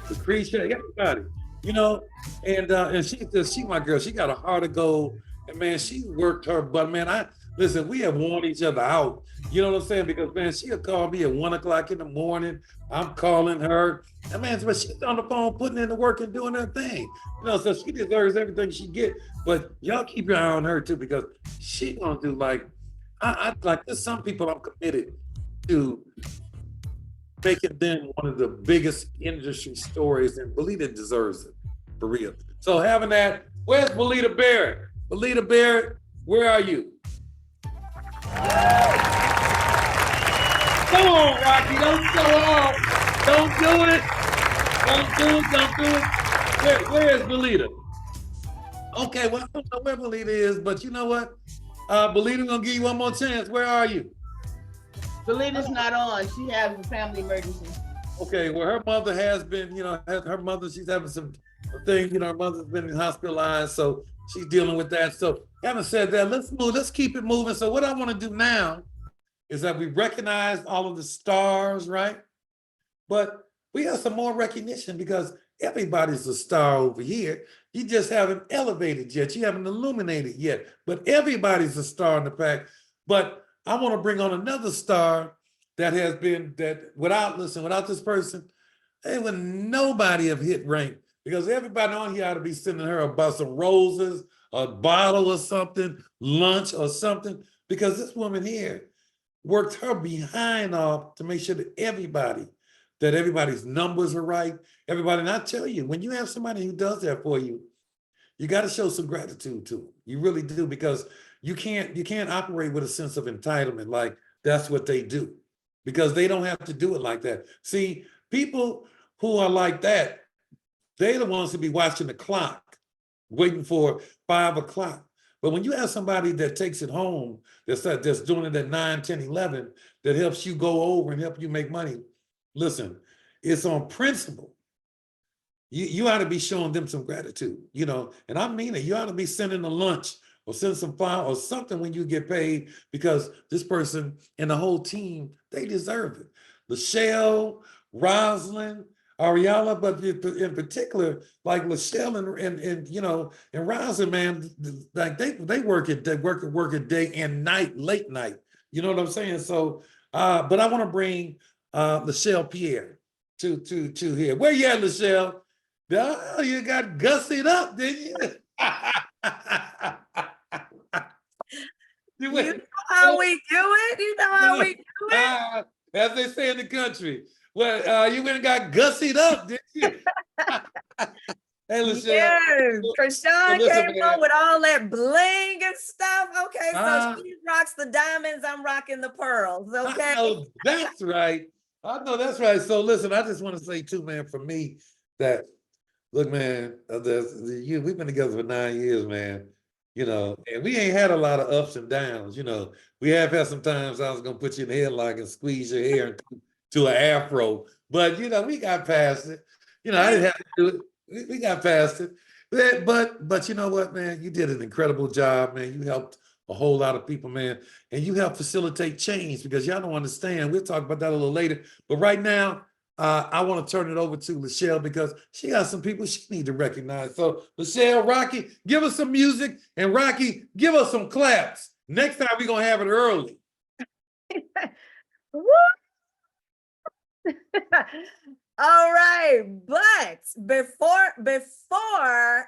Lucretia, everybody, and she my girl. She got a heart of gold, and man, she worked her butt. Man, listen, we have worn each other out. You know what I'm saying? Because man, she'll call me at 1 o'clock in the morning. I'm calling her, and man, but she's on the phone putting in the work and doing her thing. So she deserves everything she get. But y'all keep your eye on her too, because she gonna do there's some people I'm committed to making them one of the biggest industry stories, and Belita deserves it, for real. So having that, where's Belita Barrett? Belita Barrett, where are you? Come on, Rocky, don't show off. Don't do it. Don't do it. Don't do it. Where is Belita? Okay, well, I don't know where Belita is, but you know what? Belita gonna give you one more chance. Where are you? Belita's not on. She has a family emergency. Okay, well, her mother has been, her mother, she's having some thing, her mother's been hospitalized, so she's dealing with that. So having said that, let's keep it moving. So what I want to do now is that we recognize all of the stars, right? But we have some more recognition because everybody's a star over here. You just haven't elevated yet. You haven't illuminated yet, but everybody's a star in the pack. But I want to bring on another star that has been, that without this person, they would nobody have hit rank, because everybody on here ought to be sending her about some roses, a bottle or something, lunch or something, because this woman here worked her behind off to make sure that everybody's numbers are right. Everybody, and I tell you, when you have somebody who does that for you, you got to show some gratitude to them. You really do, because you can't operate with a sense of entitlement like that's what they do, because they don't have to do it like that. See, people who are like that, they're the ones who be watching the clock, waiting for 5 o'clock. But when you have somebody that takes it home, that's doing it at 9, 10, 11, that helps you go over and help you make money, listen, it's on principle. You ought to be showing them some gratitude, and I mean it. You ought to be sending a lunch or send some file or something when you get paid, because this person and the whole team, they deserve it. Lachelle, Rosalind, Ariella, but in particular, like Lachelle and Rosalind, man, like they work day and night, late night. You know what I'm saying? So, but I want to bring Lachelle Pierre to here. Where you at, Lachelle? Oh, you got gussied up, didn't you? You know how we do it. You know how we do it. As they say in the country. Well, you went and got gussied up, didn't you? Hey, Lachelle. Yes, Krishan came on with all that bling and stuff. Okay, so she rocks the diamonds, I'm rocking the pearls. Okay. I know that's right. So listen, I just want to say too, man, for me, that look, man, we've been together for 9 years, man. And we ain't had a lot of ups and downs. We have had some times I was gonna put you in the headlock and squeeze your hair to an afro, but we got past it. I didn't have to do it. We got past it. But you know what, man? You did an incredible job, man. You helped a whole lot of people, man, and you helped facilitate change, because y'all don't understand. We'll talk about that a little later. But right now, I want to turn it over to Lachelle, because she got some people she need to recognize. So Lachelle, Rocky, give us some music, and Rocky, give us some claps. Next time we're gonna have it early. All right, but before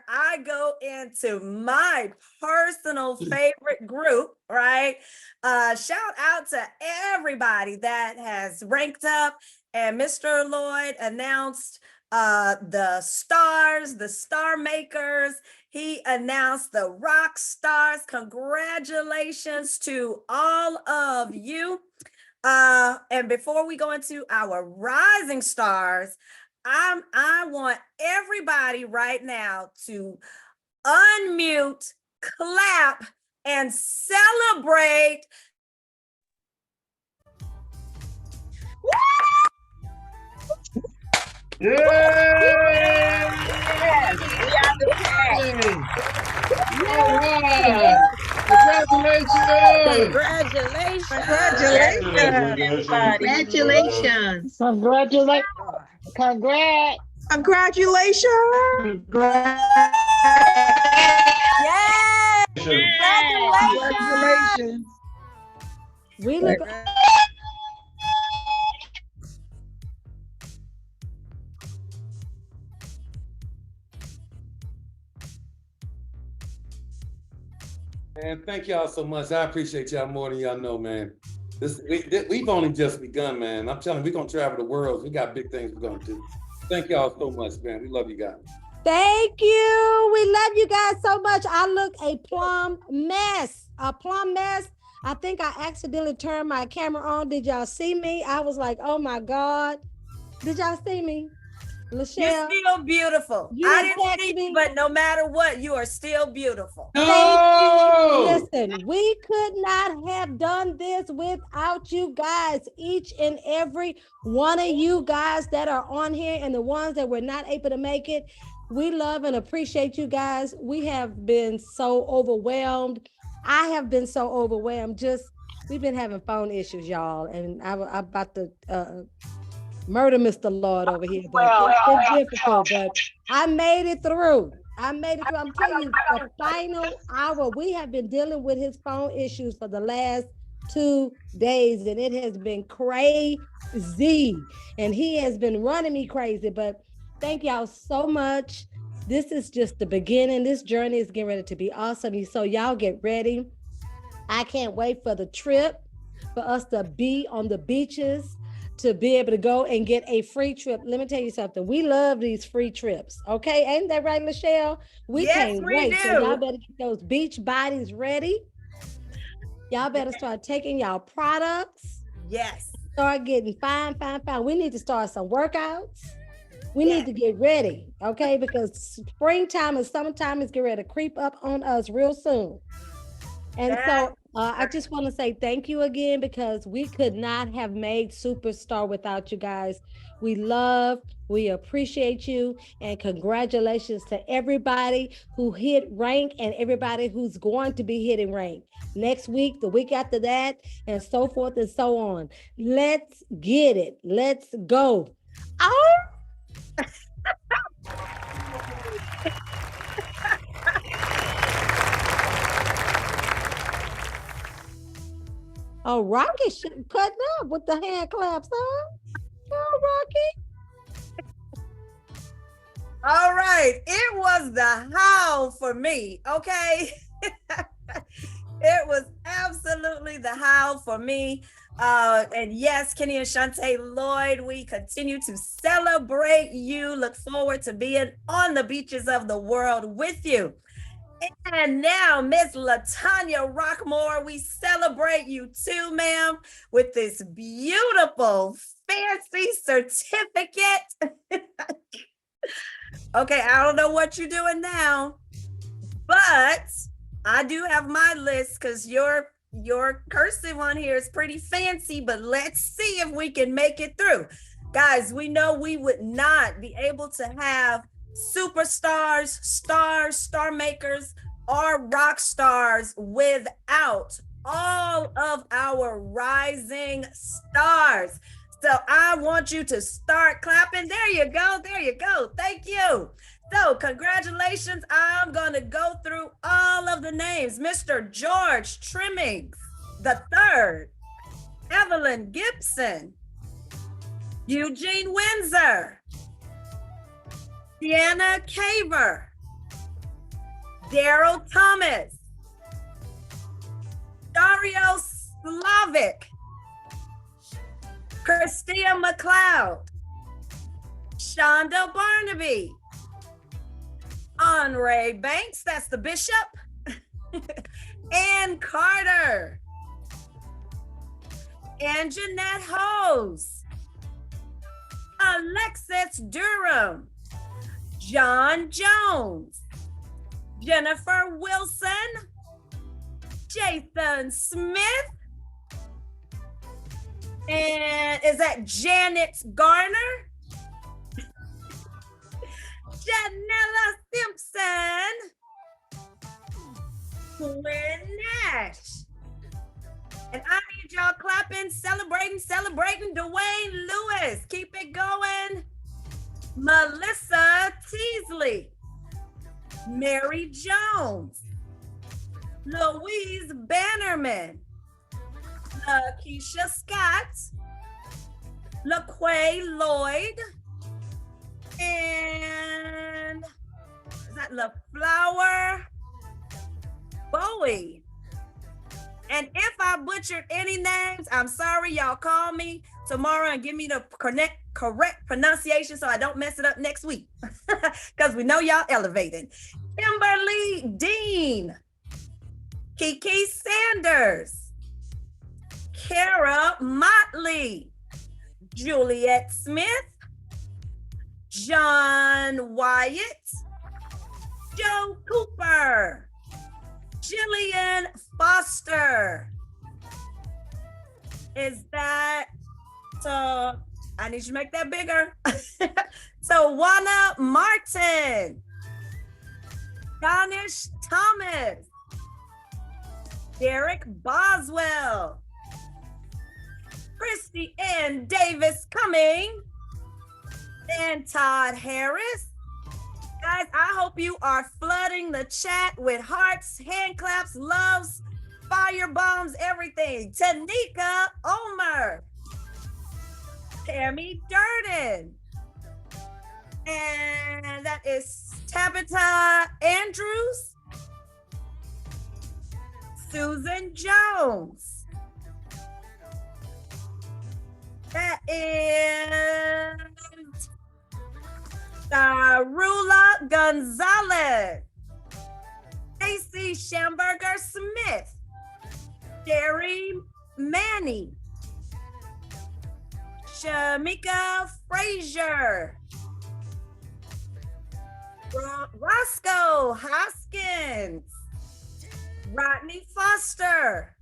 I go into my personal favorite group, right? Shout out to everybody that has ranked up, and Mr. Lloyd announced the stars, the star makers. He announced the rock stars. Congratulations to all of you. And before we go into our rising stars, I want everybody right now to unmute, clap, and celebrate. Yes, we are the Congratulations! Congratulations! Congratulations! Yes! Congratulations! We look. Man, thank y'all so much. I appreciate y'all more than y'all know, man. We've only just begun, man. I'm telling you, we're gonna travel the world. We got big things we're gonna do. Thank y'all so much, man. We love you guys. Thank you. We love you guys so much. I look a plum mess. I think I accidentally turned my camera on. Did y'all see me? I was like, oh my God. Did y'all see me? You're Lachelle, still beautiful. You I didn't didn't text see me? you, but no matter what, you are still beautiful. thank you. No! Listen, we could not have done this without you guys. Each and every one of you guys that are on here and the ones that were not able to make it. We love and appreciate you guys. We have been so overwhelmed. I have been so overwhelmed. We've been having phone issues, y'all. And I'm about to murder Mr. Lord over here, but it's difficult, but I made it through. I made it through. I'm telling you, the final hour, we have been dealing with his phone issues for the last 2 days, and it has been crazy. And he has been running me crazy, but thank y'all so much. This is just the beginning. This journey is getting ready to be awesome. So y'all get ready. I can't wait for the trip, for us to be on the beaches, to be able to go and get a free trip. Let me tell you something. We love these free trips. Okay. Ain't that right, Lachelle? We Yes, can't we wait. So do. y'all better get those beach bodies ready. Y'all better start taking y'all products. Yes. Start getting fine. We need to start some workouts. We need to get ready. Okay. Because springtime and summertime is getting ready to creep up on us real soon. And so I just want to say thank you again, because we could not have made Superstar without you guys. We appreciate you, and congratulations to everybody who hit rank and everybody who's going to be hitting rank next week, the week after that, and so forth and so on. Let's get it. Let's go. Oh! Oh, Rocky cutting up with the hand claps, huh? Oh, Rocky. All right. It was the howl for me. Okay. It was absolutely the howl for me. And yes, Kenny and Shantae Lloyd, we continue to celebrate you. Look forward to being on the beaches of the world with you. And now, Miss LaTanya Rockmore, we celebrate you too, ma'am, with this beautiful, fancy certificate. Okay, I don't know what you're doing now, but I do have my list, because your cursive one here is pretty fancy, but let's see if we can make it through. Guys, we know we would not be able to have superstars, stars, star makers, or rock stars without all of our rising stars. So I want you to start clapping. There you go. There you go. Thank you. So congratulations. I'm going to go through all of the names. Mr. George Trimmings III, Evelyn Gibson, Eugene Windsor, Deanna Caver, Daryl Thomas, Dario Slavic, Christia McLeod, Shonda Barnaby, Honore Banks, that's the bishop, Ann Carter, and Jeanette Hose, Alexis Durham, John Jones, Jennifer Wilson, Jason Smith, and is that Janet Garner? Janella Simpson, Quinn Nash. And I need y'all clapping, celebrating Dwayne Lewis. Keep it going. Melissa Teasley, Mary Jones, Louise Bannerman, Lakeisha Scott, LaQuay Lloyd, and is that LaFlower Bowie? And if I butchered any names, I'm sorry. Y'all call me tomorrow and give me the correct pronunciation so I don't mess it up next week, because we know y'all elevated. Kimberly Dean, Kiki Sanders, Kara Motley, Juliet Smith, John Wyatt, Joe Cooper, Jillian Foster. Is that, so I need you to make that bigger. So Juana Martin, Danish Thomas, Derek Boswell, Christy Ann Davis Cumming, and Todd Harris. Guys, I hope you are flooding the chat with hearts, hand claps, loves, fire bombs, everything. Tanika Omer, Tammy Durden, and that is Tabitha Andrews, Susan Jones. That is Darula Gonzalez, Casey Schamberger Smith, Jerry Manny, Shamika Frazier, Roscoe Hoskins, Rodney Foster,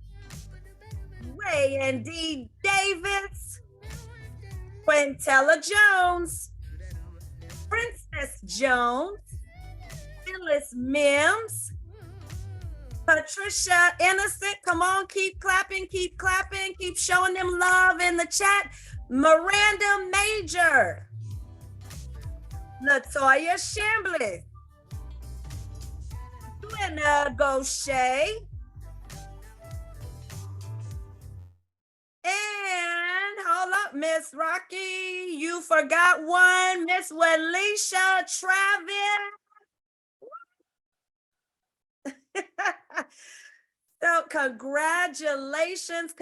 Ray and D Davis, Quintella Jones, Princess Jones, Phyllis Mims, Patricia Innocent. Come on, keep clapping, keep showing them love in the chat. Miranda Major, Latoya Shambliss, Glenna Gaucher, and hold up, Miss Rocky, you forgot one, Miss Walisha Travis. So congratulations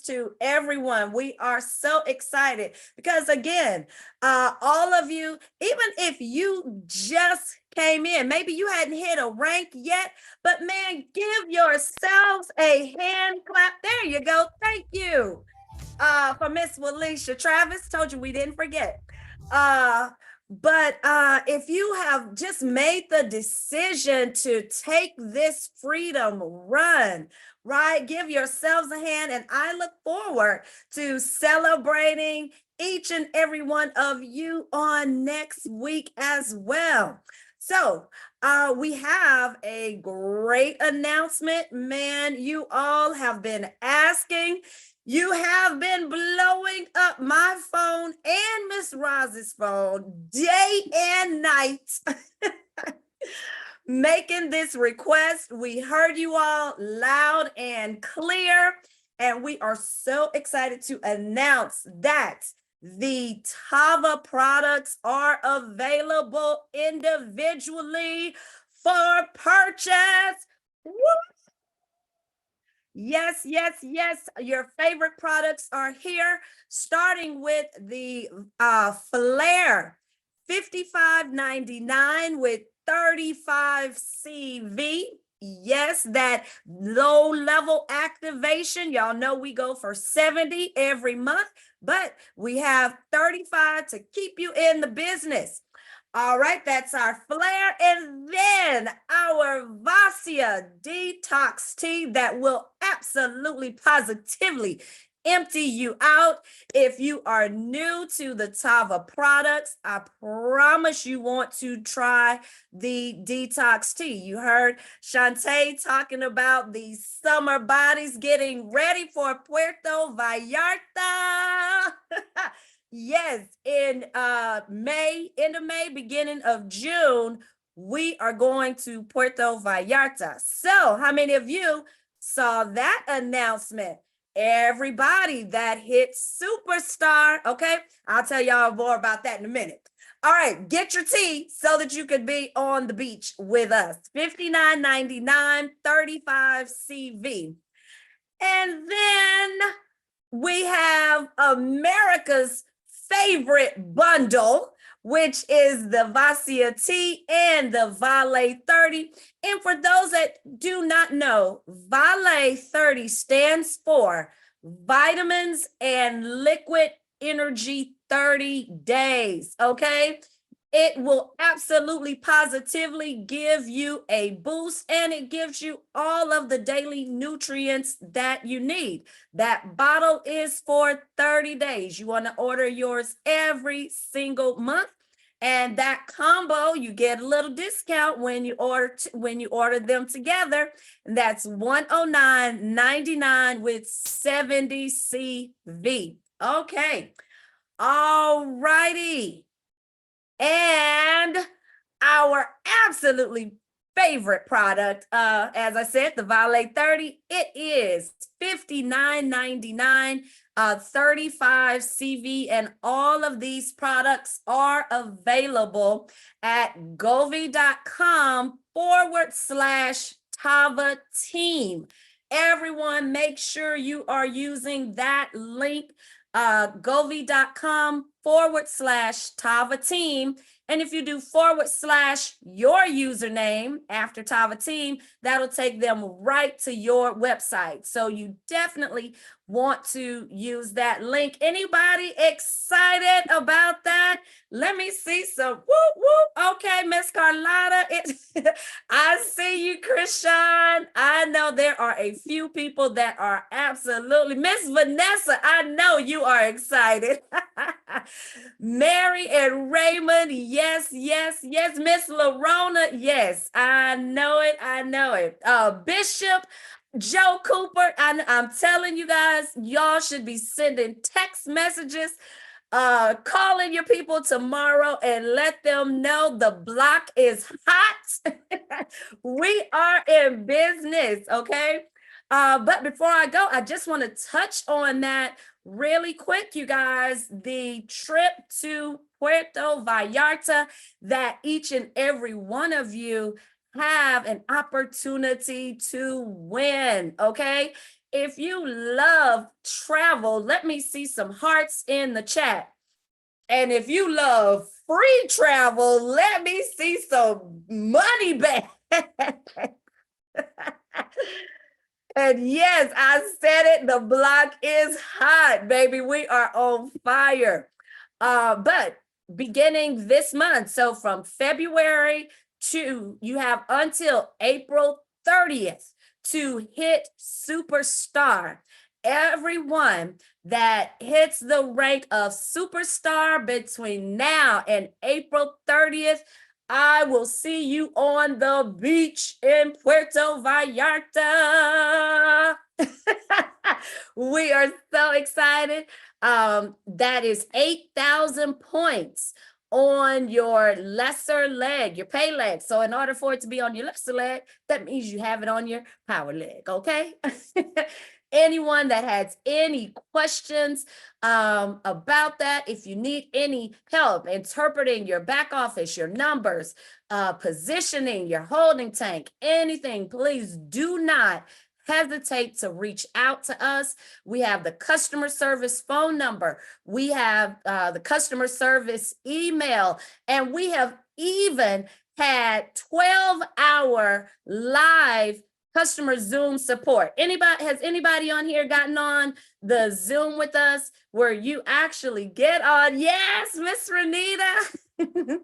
to everyone. We are so excited because again, all of you, even if you just came in, maybe you hadn't hit a rank yet, but man, give yourselves a hand clap. There you go. Thank you for Miss Walisha Travis. Told you we didn't forget. But if you have just made the decision to take this freedom run, right, give yourselves a hand. And I look forward to celebrating each and every one of you on next week as well. So we have a great announcement. Man, you all have been asking. You have been blowing up my phone and Miss Roz's phone day and night, making this request. We heard you all loud and clear, and we are so excited to announce that the Tava products are available individually for purchase. Woo! Yes, your favorite products are here, starting with the Flare $55.99 with 35 CV. Yes, that low level activation. Y'all know we go for 70 every month, but we have 35 to keep you in the business. All right, that's our Flare. And then our Vasia Detox Tea that will absolutely positively empty you out. If you are new to the Tava products, I promise you want to try the Detox Tea. You heard Shantae talking about the summer bodies getting ready for Puerto Vallarta. Yes, in May, end of May, beginning of June, we are going to Puerto Vallarta. So how many of you saw that announcement? Everybody that hit Superstar, okay? I'll tell y'all more about that in a minute. All right, get your tea so that you could be on the beach with us. $59.99, 35 CV. And then we have America's favorite bundle, which is the Vasia Tea and the Vale 30. And for those that do not know, Vale 30 stands for Vitamins and Liquid Energy 30 days, okay? It will absolutely positively give you a boost, and it gives you all of the daily nutrients that you need. That bottle is for 30 days. You want to order yours every single month. And that combo, you get a little discount when you order them together. And that's $109.99 with 70 CV. Okay. All righty. And our absolutely favorite product, as I said, the Valet 30, it is $59.99, 35 CV, and all of these products are available at govvi.com/Tava Team. Everyone, make sure you are using that link, govvi.com/Tava Team. And if you do / your username after Tava Team, that'll take them right to your website. So you definitely want to use that link. Anybody excited about that? Let me see some whoop whoop. Okay, Miss Carlotta, I see you, Christian. I know there are a few people that are absolutely. Miss Vanessa, I know you are excited. Mary and Raymond, yes, yes, yes. Miss Larona, yes, I know it. I know it. Bishop Joe Cooper, I'm telling you guys, y'all should be sending text messages, calling your people tomorrow and let them know the block is hot. We are in business, okay? But before I go, I just want to touch on that really quick, you guys. The trip to Puerto Vallarta that each and every one of you have an opportunity to win, okay? If you love travel, let me see some hearts in the chat. And if you love free travel, let me see some money back. And yes, I said it, the block is hot, baby. We are on fire. But beginning this month, so from February to, you have until April 30th to hit superstar. Everyone that hits the rank of superstar between now and April 30th, I will see you on the beach in Puerto Vallarta. We are so excited. That is 8,000 points on your lesser leg, your pay leg. So in order for it to be on your lesser leg, that means you have it on your power leg, okay? Anyone that has any questions about that, if you need any help interpreting your back office, your numbers, positioning your holding tank, anything, please do not hesitate to reach out to us. We have the customer service phone number. We have the customer service email, and we have even had 12-hour live customer Zoom support. Has anybody on here gotten on the Zoom with us where you actually get on? Yes, Miss Renita.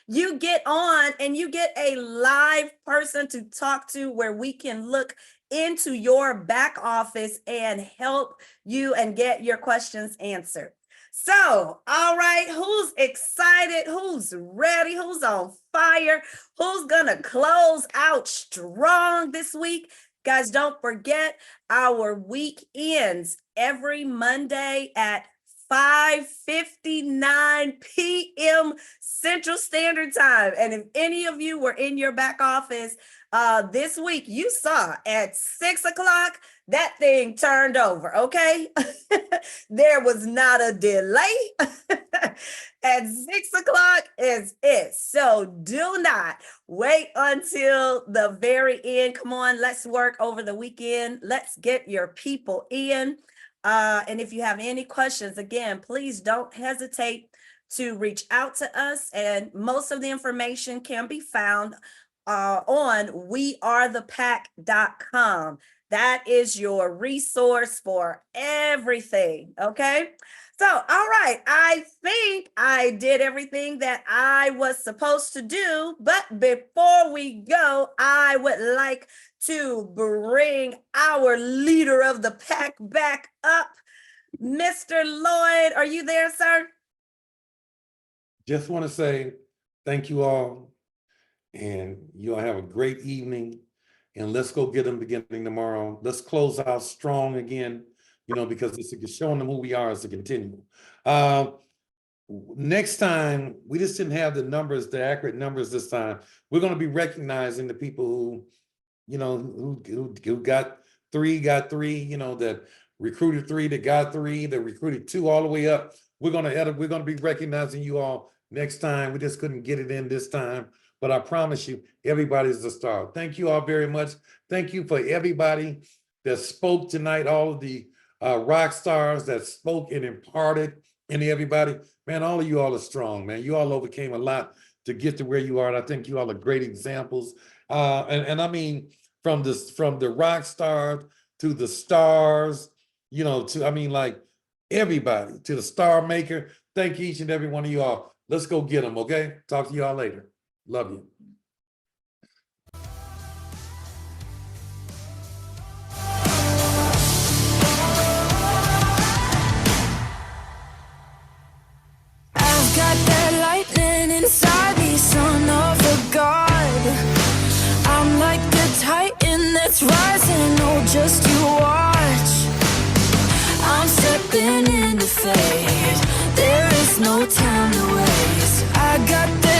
You get on and you get a live person to talk to where we can look into your back office and help you and get your questions answered. So, all right, who's excited? Who's ready? Who's on fire? Who's gonna close out strong this week? Guys, don't forget our week ends every Monday at 5:59 p.m. Central Standard Time. And if any of you were in your back office this week, you saw at 6 o'clock, that thing turned over, okay? There was not a delay. At 6 o'clock is it. So do not wait until the very end. Come on, let's work over the weekend. Let's get your people in. And if you have any questions, again, please don't hesitate to reach out to us. And most of the information can be found on wearethepack.com. That is your resource for everything, okay? So, all right, I think I did everything that I was supposed to do. But before we go, I would like to bring our leader of the pack back up. Mr. Lloyd, are you there, sir? Just want to say thank you all, and you all have a great evening. And let's go get them beginning tomorrow. Let's close out strong again, you know, because it's showing them who we are as a continuum. Next time, we just didn't have the numbers, the accurate numbers this time. We're going to be recognizing the people who, you know, who got three, you know, that recruited three, that got three, that recruited two, all the way up. We're gonna be recognizing you all next time. We just couldn't get it in this time, but I promise you, everybody's a star. Thank you all very much. Thank you for everybody that spoke tonight, all of the rock stars that spoke and imparted into everybody. Man, all of you all are strong, man. You all overcame a lot to get to where you are, and I think you all are great examples. And I mean, from the rock stars to the stars, you know, to, I mean, like, everybody, to the star maker. Thank each and every one of you all. Let's go get them, okay? Talk to you all later. Love you. I've got that lightning inside me, son of a god. I'm like the titan that's rising, oh, just you watch. I'm stepping into fate, there is no time to waste. I got the